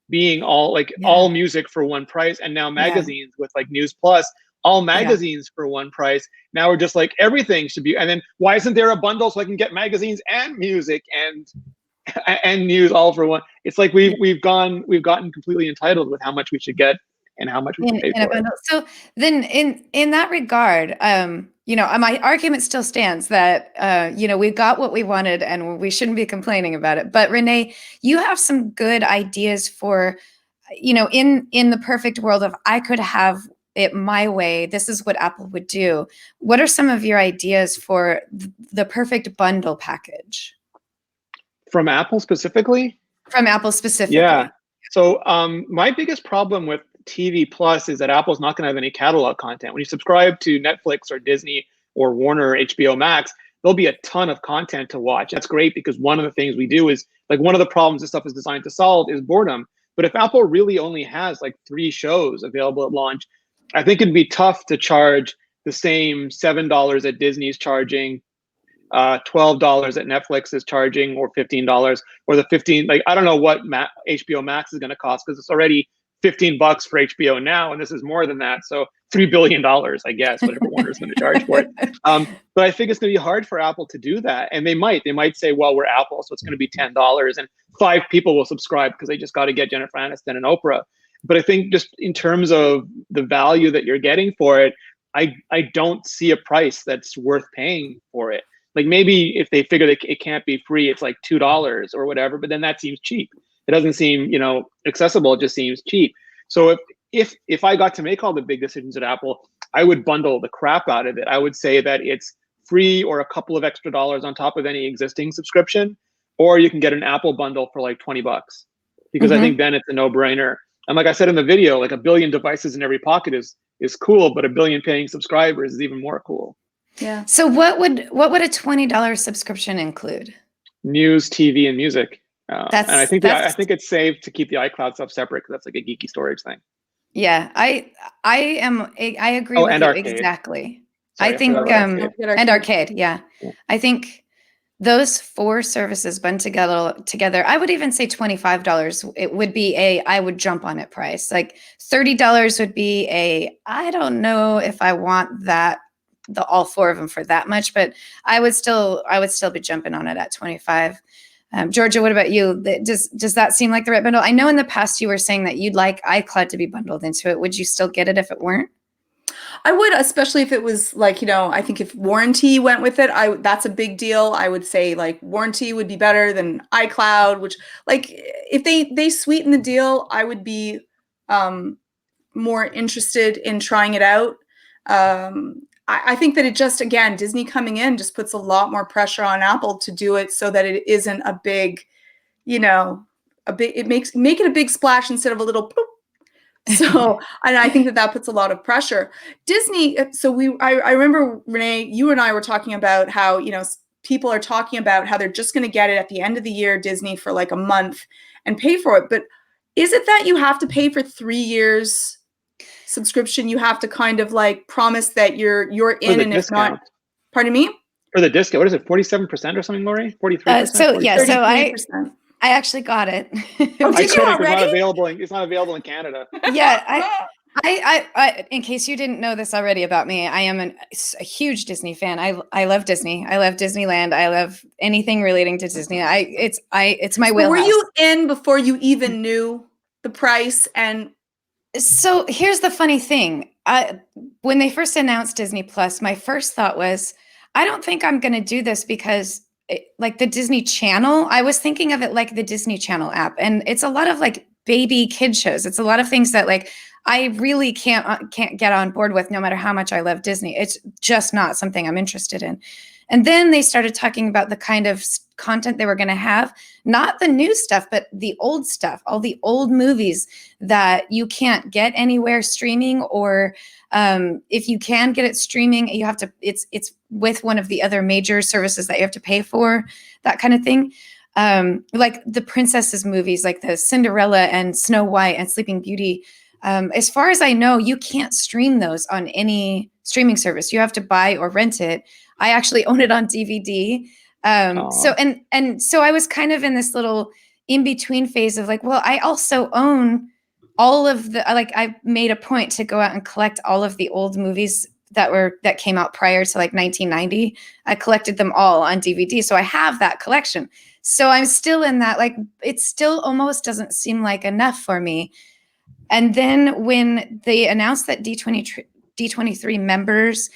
being all music for one price, and now magazines with like News Plus, all magazines for one price. Now we're just like everything should be. And then why isn't there a bundle so I can get magazines and music and news all for one? It's like we've gotten completely entitled with how much we should get and how much we can pay for it. So then in that regard, my argument still stands that we got what we wanted and we shouldn't be complaining about it. But Renee, you have some good ideas for, in the perfect world of I could have it my way, this is what Apple would do. What are some of your ideas for the perfect bundle package? From Apple specifically? From Apple specifically. Yeah. So my biggest problem with TV Plus is that Apple's not going to have any catalog content. When you subscribe to Netflix or Disney or Warner or HBO Max, there'll be a ton of content to watch. That's great because one of the things we do is, like, one of the problems this stuff is designed to solve is boredom. But if Apple really only has like 3 shows available at launch, I think it'd be tough to charge the same $7 that Disney's charging, $12 that Netflix is charging, or $15, or the 15. Like, I don't know what HBO Max is going to cost because it's already $15 for HBO Now, and this is more than that. So $3 billion, I guess, whatever Warner's going to charge for it. But I think it's going to be hard for Apple to do that, and they might say, well, we're Apple, so it's going to be $10, and 5 people will subscribe because they just got to get Jennifer Aniston and Oprah. But I think just in terms of the value that you're getting for it, I don't see a price that's worth paying for it. Like maybe if they figure that it can't be free, it's like $2 or whatever, but then that seems cheap. It doesn't seem, accessible. It just seems cheap. So if I got to make all the big decisions at Apple, I would bundle the crap out of it. I would say that it's free or a couple of extra dollars on top of any existing subscription, or you can get an Apple bundle for like $20, because I think then it's a no-brainer. And like I said in the video, like 1 billion devices in every pocket is cool, but 1 billion paying subscribers is even more cool. Yeah. So what would a $20 subscription include? News, TV, and music. And I think that's it's safe to keep the iCloud stuff separate, because that's like a geeky storage thing. yeah. I agree Oh, with and you Arcade. exactly. Sorry, I think Arcade. and Arcade, yeah. I think those 4 services bundled together, I would even say $25. It would be I would jump on it price. Like $30 would be I don't know if I want that, all 4 of them for that much, but I would still be jumping on it at 25. Georgia, what about you? Does that seem like the right bundle? I know in the past you were saying that you'd like iCloud to be bundled into it. Would you still get it if it weren't? I would, especially if it was like, I think if warranty went with it, that's a big deal. I would say like warranty would be better than iCloud, which like if they sweeten the deal, I would be more interested in trying it out. I think that it just, again, Disney coming in just puts a lot more pressure on Apple to do it so that it isn't a big, make it a big splash instead of a little ploop. So, and I think that puts a lot of pressure. Disney. So I remember, Renee, you and I were talking about how, people are talking about how they're just going to get it at the end of the year, Disney, for like a month and pay for it. But is it that you have to pay for 3 years subscription? You have to kind of like promise that you're in, and if not, pardon me? For the discount, what is it, 47% or something, Lori? 43%? So yeah, 33%. so I actually got it. Oh, did you already? It's not available in Canada. Yeah, I in case you didn't know this already about me, I am a huge Disney fan. I love Disney. I love Disneyland. I love anything relating to Disney. It's my wheelhouse. Were you in before you even knew the price? And so here's the funny thing. When they first announced Disney Plus, my first thought was, I don't think I'm going to do this because like the Disney Channel, I was thinking of it like the Disney Channel app, and it's a lot of like baby kid shows. It's a lot of things that like I really can't get on board with, no matter how much I love Disney. It's just not something I'm interested in. And then they started talking about the kind of content they were going to have, not the new stuff, but the old stuff, all the old movies that you can't get anywhere streaming, or if you can get it streaming, you have to, it's with one of the other major services that you have to pay for, that kind of thing. Like the princesses movies, like the Cinderella and Snow White and Sleeping Beauty. As far as I know, you can't stream those on any streaming service. You have to buy or rent it. I actually own it on DVD. So I was kind of in this little in-between phase of like, well, I also own all of the, like, I made a point to go out and collect all of the old movies that came out prior to like 1990. I collected them all on DVD. So I have that collection. So I'm still in that, like, it still almost doesn't seem like enough for me. And then when they announced that D23 members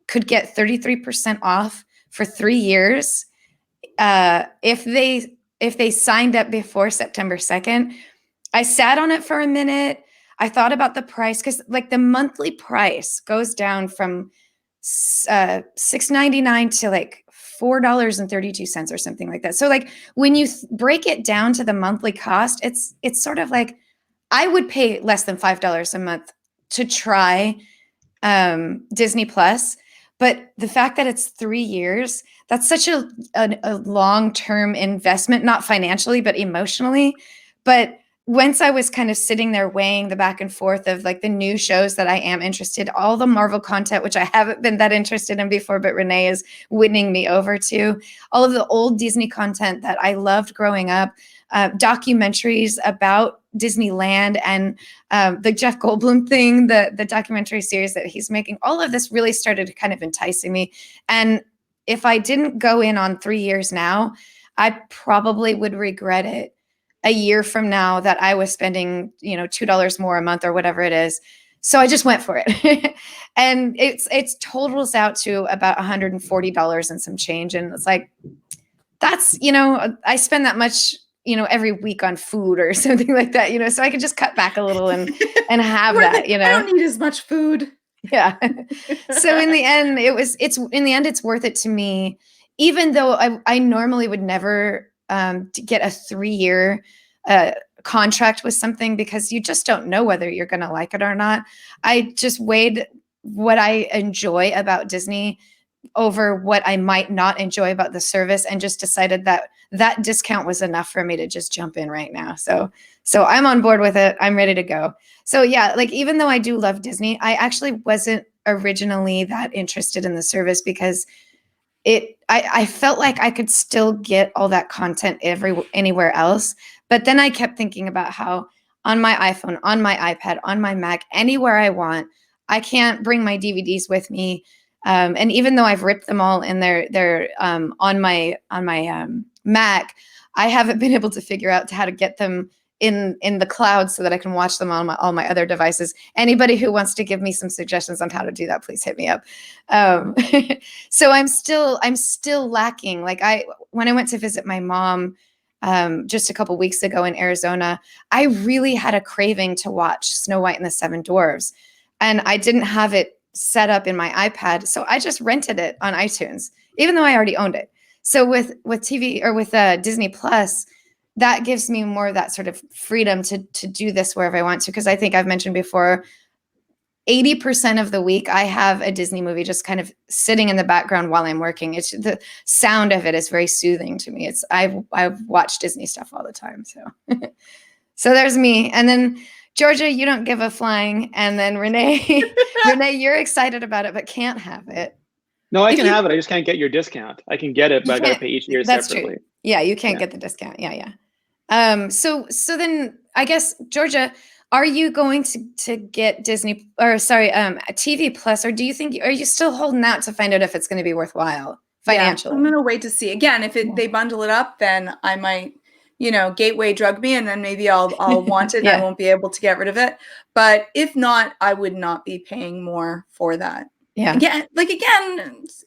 could get 33% off for 3 years, if they signed up before September 2nd, I sat on it for a minute. I thought about the price, because like the monthly price goes down from $6.99 to like $4.32 or something like that. So like when you break it down to the monthly cost, it's sort of like I would pay less than $5 a month to try Disney Plus. But the fact that it's 3 years, that's such a long-term investment, not financially, but emotionally. But once I was kind of sitting there weighing the back and forth of like the new shows that I am interested, all the Marvel content, which I haven't been that interested in before, but Renee is winning me over to, all of the old Disney content that I loved growing up, documentaries about Disneyland and the Jeff Goldblum thing, the documentary series that he's making, all of this really started kind of enticing me. And if I didn't go in on 3 years now, I probably would regret it a year from now that I was spending, $2 more a month or whatever it is. So I just went for it. And it's totals out to about $140 and some change. And it's like, that's, I spend that much, every week on food or something like that, so I could just cut back a little and have that, I don't need as much food. Yeah. So in the end, it's worth it to me, even though I normally would never to get a 3-year contract with something, because you just don't know whether you're going to like it or not. I just weighed what I enjoy about Disney over what I might not enjoy about the service, and just decided that that discount was enough for me to just jump in right now. So I'm on board with it. I'm ready to go. So yeah, like, even though I do love Disney, I actually wasn't originally that interested in the service, because I felt like I could still get all that content anywhere else. But then I kept thinking about how on my iPhone, on my iPad, on my Mac, anywhere I want, I can't bring my DVDs with me. And even though I've ripped them all and they're on my Mac, I haven't been able to figure out how to get them in the cloud so that I can watch them on all my other devices. Anybody who wants to give me some suggestions on how to do that, please hit me up. So I'm still lacking. Like, when I went to visit my mom just a couple weeks ago in Arizona, I really had a craving to watch Snow White and the Seven Dwarfs, and I didn't have it set up in my iPad, so I just rented it on iTunes, even though I already owned it. So with TV, or with Disney Plus, that gives me more of that sort of freedom to do this wherever I want to. Because I think I've mentioned before, 80% of the week I have a Disney movie just kind of sitting in the background while I'm working. It's the sound of it is very soothing to me. I've watched Disney stuff all the time. So so there's me. And then Georgia, you don't give a flying. And then Renee, Renee, you're excited about it but can't have it. No, I can have it. I just can't get your discount. I can get it, but I got to pay each year separately. True. Yeah, you can't get the discount. Yeah. So then I guess, Georgia, are you going to get Disney, or sorry, TV Plus, or are you still holding out to find out if it's going to be worthwhile financially? Yeah, I'm going to wait to see. Again, if they bundle it up, then I might, gateway drug me, and then maybe I'll want it and I won't be able to get rid of it. But if not, I would not be paying more for that. Yeah. Again,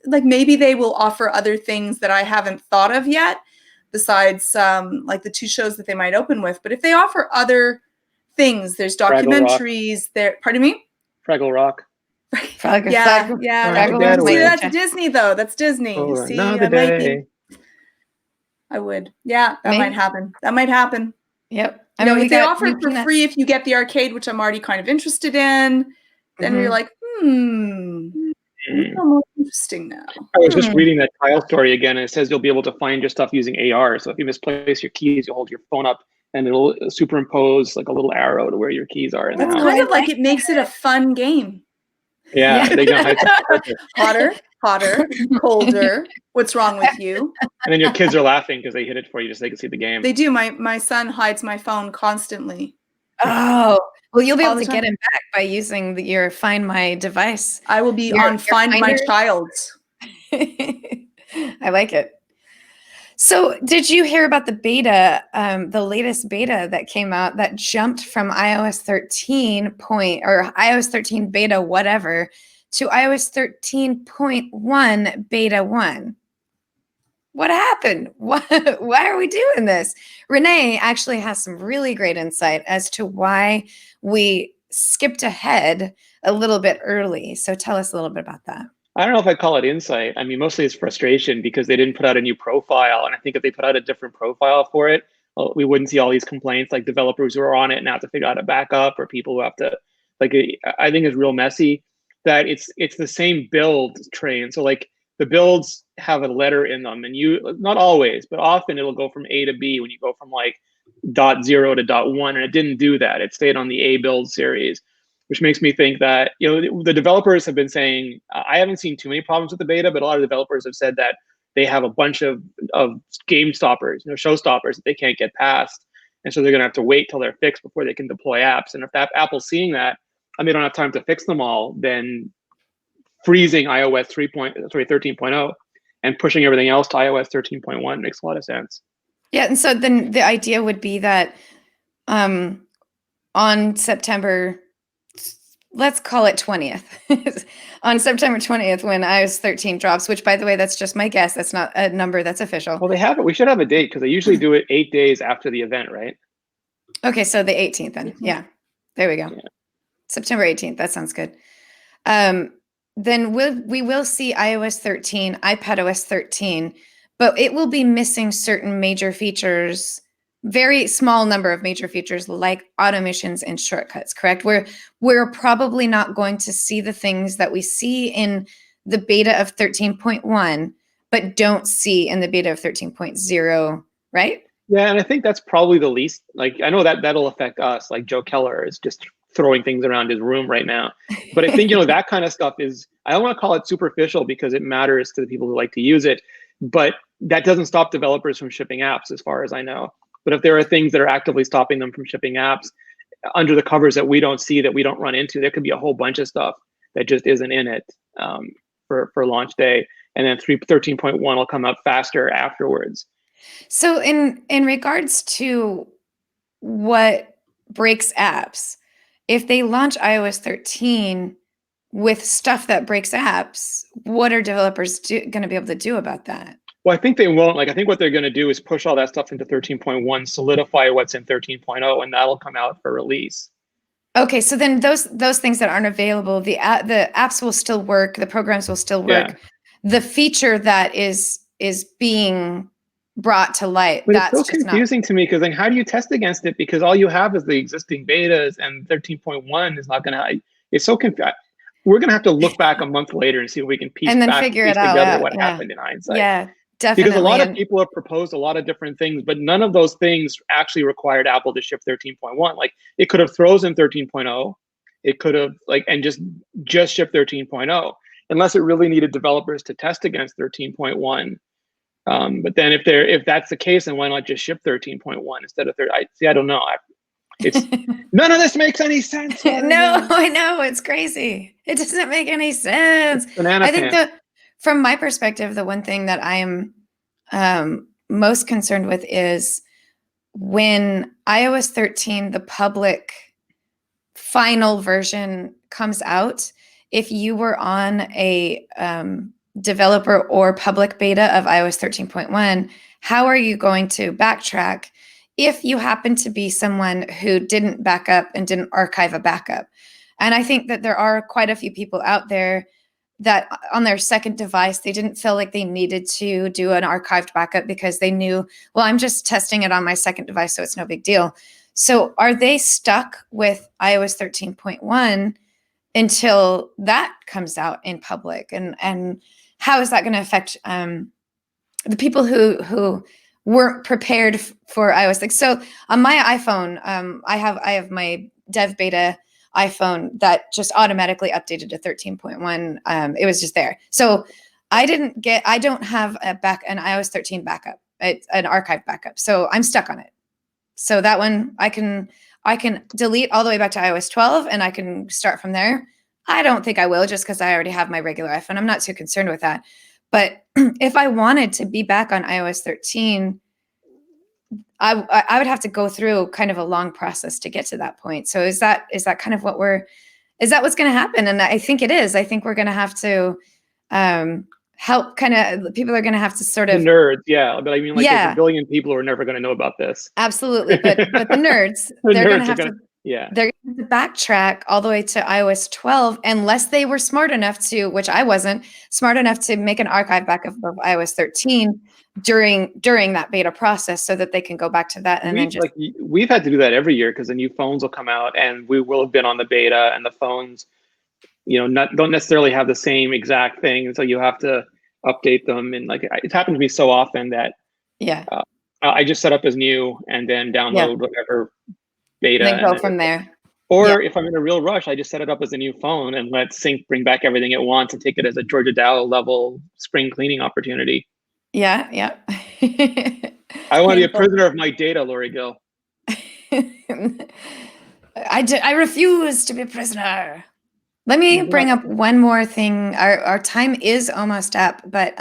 maybe they will offer other things that I haven't thought of yet, besides like the 2 shows that they might open with. But if they offer other things, there's documentaries there. Pardon me? Fraggle Rock. Yeah. That's Disney, though. That's Disney. Oh, see, I would. Yeah, that might happen. Yep. If they offer it for free, if you get the arcade, which I'm already kind of interested in, then you're like, it's almost interesting now. I was just reading that Kyle story again, and it says you'll be able to find your stuff using AR. So if you misplace your keys, you'll hold your phone up and it'll superimpose like a little arrow to where your keys are. That's kind of like it makes it a fun game. Yeah. Hotter, colder. What's wrong with you? And then your kids are laughing because they hit it for you just so they can see the game. They do. My son hides my phone constantly. Oh, well, you'll be able to get him back by using your Find My device. I will be on Find My Child. I like it. So did you hear about the beta, the latest beta that came out that jumped from iOS 13 or iOS 13 beta whatever to iOS 13.1 beta 1? What happened? Why are we doing this? Renee actually has some really great insight as to why we skipped ahead a little bit early. So tell us a little bit about that. I don't know if I'd call it insight. I mean, mostly it's frustration because they didn't put out a new profile. And I think if they put out a different profile for it, we wouldn't see all these complaints, like developers who are on it and have to figure out how to back up, or people who have to, like, I think it's real messy that it's the same build train. So like the builds have a letter in them, and not always, but often it'll go from A to B when you go from like .0 to .1, and it didn't do that. It stayed on the A build series, which makes me think that, the developers have been saying, I haven't seen too many problems with the beta, but a lot of developers have said that they have a bunch of game stoppers, show stoppers that they can't get past. And so they're going to have to wait till they're fixed before they can deploy apps. And if Apple's seeing that and they don't have time to fix them all, then freezing iOS 13.0 and pushing everything else to iOS 13.1 makes a lot of sense. Yeah. And so then the idea would be that on September, let's call it 20th, on September 20th, when iOS 13 drops, which, by the way, that's just my guess. That's not a number that's official. Well, they have it. We should have a date because they usually do it 8 days after the event, right? Okay, so the 18th then. Yeah, there we go. Yeah. September 18th. That sounds good. Then we will see iOS 13, iPadOS 13, but it will be missing certain major features, very small number of major features like automations and shortcuts, correct? We're probably not going to see the things that we see in the beta of 13.1, but don't see in the beta of 13.0, right? Yeah, and I think that's probably the least, like, I know that that'll affect us, like Joe Keller is just throwing things around his room right now. But I think, that kind of stuff is, I don't want to call it superficial because it matters to the people who like to use it, but that doesn't stop developers from shipping apps as far as I know. But if there are things that are actively stopping them from shipping apps under the covers that we don't see, that we don't run into, there could be a whole bunch of stuff that just isn't in it for launch day. And then 13.1 will come up faster afterwards. So in regards to what breaks apps, if they launch iOS 13 with stuff that breaks apps, what are developers going to be able to do about that? Well, I think they won't. Like, I think what they're going to do is push all that stuff into 13.1, solidify what's in 13.0, and that'll come out for release. Okay, so then those things that aren't available, the apps will still work, the programs will still work. Yeah. The feature that is being brought to light, but that's it's so just confusing to me, because then how do you test against it? Because all you have is the existing betas, and 13.1 is not going to. It's so confusing. We're going to have to look back a month later and see if we can piece together what happened in hindsight. Yeah, definitely. Because a lot of people have proposed a lot of different things, but none of those things actually required Apple to ship 13.1. Like, it could have frozen 13.0. It could have and just shipped 13.0, unless it really needed developers to test against 13.1. But then if that's the case, then why not just ship 13.1 instead of 13? I don't know. It's none of this makes any sense. No, I know, it's crazy. It doesn't make any sense. I think from my perspective, the one thing that I am most concerned with is when iOS 13, the public final version, comes out. If you were on a developer or public beta of iOS 13.1, how are you going to backtrack if you happen to be someone who didn't back up and didn't archive a backup? And I think that there are quite a few people out there that on their second device, they didn't feel like they needed to do an archived backup because they knew, well, I'm just testing it on my second device, so it's no big deal. So are they stuck with iOS 13.1 until that comes out in public? And how is that going to affect the people who weren't prepared for iOS? Like, so on my iPhone, I have my dev beta iPhone that just automatically updated to 13.1. It was just there. So I don't have an iOS 13 backup, an archive backup. So I'm stuck on it. So that one I can delete all the way back to iOS 12 and I can start from there. I don't think I will, just because I already have my regular iPhone. I'm not too concerned with that. But if I wanted to be back on iOS 13, I would have to go through kind of a long process to get to that point. So is that kind of is that what's going to happen? And I think it is. I think we're going to have to help people are going to have to sort of. The nerds, yeah. But I mean, like, there's a billion people who are never going to know about this. Absolutely. But the nerds, they're going to have to. Yeah. They're going to backtrack all the way to iOS 12 unless they were smart enough to, which I wasn't, smart enough to make an archive backup of iOS 13 during that beta process so that they can go back to that. And we've had to do that every year because the new phones will come out and we will have been on the beta, and the phones, don't necessarily have the same exact thing. And so you have to update them. And like, it's happened to me so often that I just set up as new and then download whatever beta and then go from there. Or if I'm in a real rush, I just set it up as a new phone and let Sync bring back everything it wants and take it as a Georgia Dow level spring cleaning opportunity. Yeah. I want to be a prisoner of my data, Lori Gill. I refuse to be a prisoner. Let me bring up one more thing. Our time is almost up, but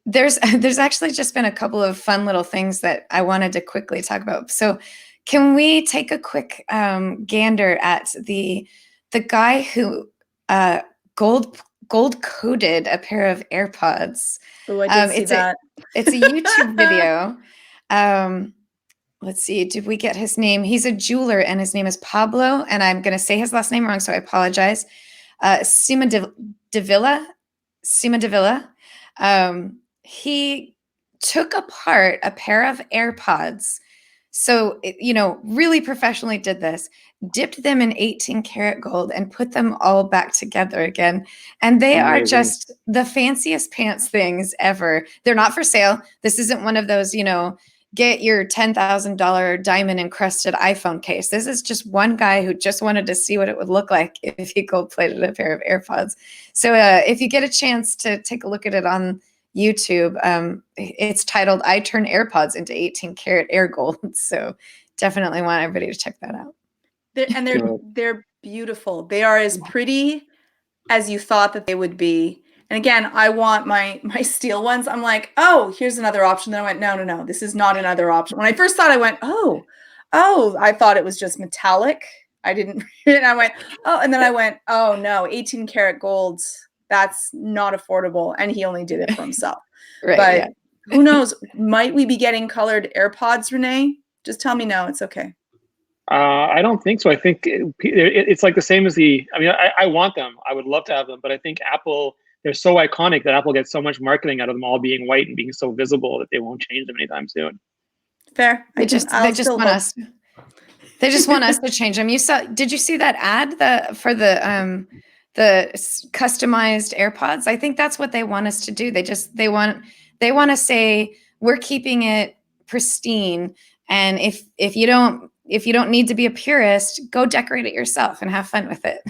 there's actually just been a couple of fun little things that I wanted to quickly talk about. So can we take a quick gander at the guy who gold coated a pair of AirPods? Oh, I did see that. It's a YouTube video. Let's see. Did we get his name? He's a jeweler, and his name is Pablo. And I'm going to say his last name wrong, so I apologize. Sima de Villa. he took apart a pair of AirPods. So, really professionally did this, dipped them in 18 karat gold and put them all back together again. And they are Amazing. just the fanciest pants things ever. They're not for sale. This isn't one of those, get your $10,000 diamond encrusted iPhone case. This is just one guy who just wanted to see what it would look like if he gold plated a pair of AirPods. So if you get a chance to take a look at it on YouTube, it's titled "I Turn AirPods into 18 karat air gold." So definitely want everybody to check that out. They're beautiful. They are as pretty as you thought that they would be. And again, I want my steel ones. I'm like, oh, here's another option. Then I went, no, this is not another option. When I first thought, I went, oh, I thought it was just metallic. I didn't. And I went, oh, and then I went, oh no, 18 karat gold. That's not affordable. And he only did it for himself. Right, but yeah. Who knows? Might we be getting colored AirPods, Renee? Just tell me no. It's okay. I don't think so. I think it's like the same as the. I mean, I want them. I would love to have them, but I think Apple. They're so iconic that Apple gets so much marketing out of them all being white and being so visible that they won't change them anytime soon. Fair. They just want us. They just want us to change them. Did you see that ad for the customized AirPods? I think that's what they want us to do. They want to say we're keeping it pristine, and if you don't need to be a purist, go decorate it yourself and have fun with it.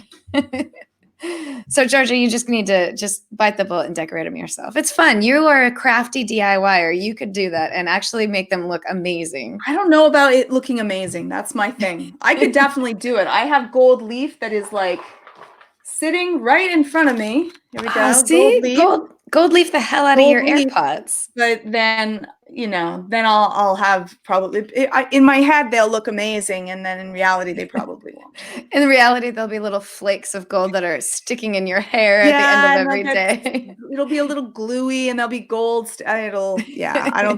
So Georgia, you just need to just bite the bullet and decorate them yourself. It's fun. You are a crafty DIYer. You could do that and actually make them look amazing. I don't know about it looking amazing. That's my thing. I could definitely do it. I have gold leaf that is like sitting right in front of me. Here we go. See? Gold leaf the hell out of your AirPods. But then, then I'll have probably, in my head, they'll look amazing. And then in reality, they probably won't. In reality, there'll be little flakes of gold that are sticking in your hair at the end of every day. It'll be a little gluey and there'll be gold. I don't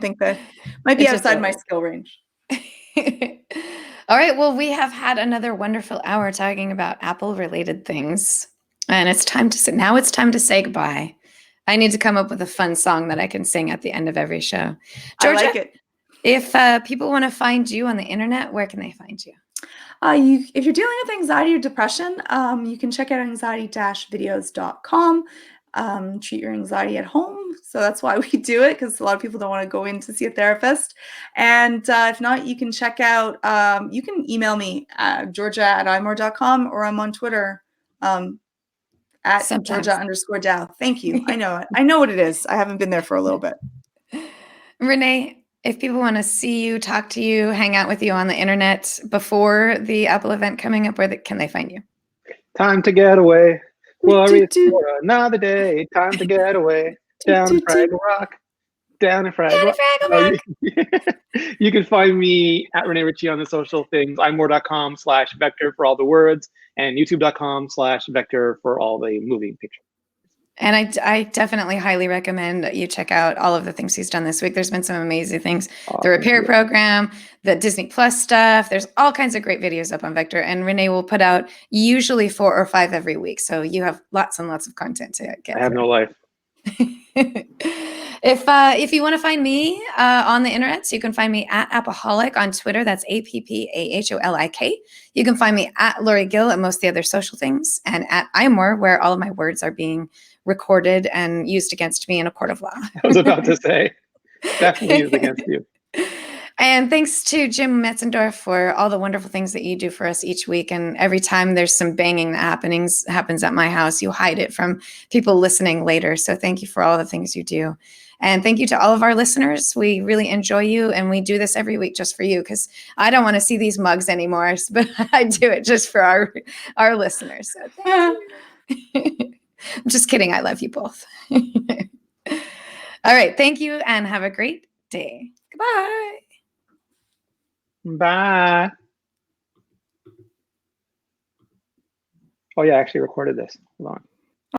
think that might be outside my skill range. All right. Well, we have had another wonderful hour talking about Apple related things. And it's time to say goodbye. I need to come up with a fun song that I can sing at the end of every show. Georgia, I like it. If people want to find you on the internet, where can they find you? If you're dealing with anxiety or depression, you can check out anxiety-videos.com. Treat your anxiety at home. So that's why we do it, because a lot of people don't want to go in to see a therapist. And if not, you can check out, you can email me at georgia@imore.com, or I'm on Twitter at Georgia_Dow. Thank you. I know it. I know what it is. I haven't been there for a little bit. Renee, if people want to see you, talk to you, hang out with you on the internet before the Apple event coming up, where can they find you? Time to get away. Worry for another day. Time to get away. Down in Fraggle Rock. Down in Fraggle Rock. You can find me at Renee Ritchie on the social things. iMore.com/vector for all the words, and youtube.com/vector for all the moving pictures. And I definitely highly recommend that you check out all of the things he's done this week. There's been some amazing things. The repair program, the Disney Plus stuff. There's all kinds of great videos up on Vector. And Renee will put out usually 4 or 5 every week. So you have lots and lots of content to get. I have no life. If you want to find me on the internet, so you can find me at Appaholic on Twitter. That's APPAHOLIK. You can find me at Lori Gill at most of the other social things, and at iMore, where all of my words are being recorded and used against me in a court of law. I was about to say, definitely used against you. And thanks to Jim Metzendorf for all the wonderful things that you do for us each week. And every time there's some banging that happens at my house, you hide it from people listening later. So thank you for all the things you do. And thank you to all of our listeners. We really enjoy you. And we do this every week just for you, because I don't want to see these mugs anymore, but I do it just for our listeners. So thank you. I'm just kidding. I love you both. All right. Thank you and have a great day. Goodbye. Bye. Oh yeah, I actually recorded this. Hold on.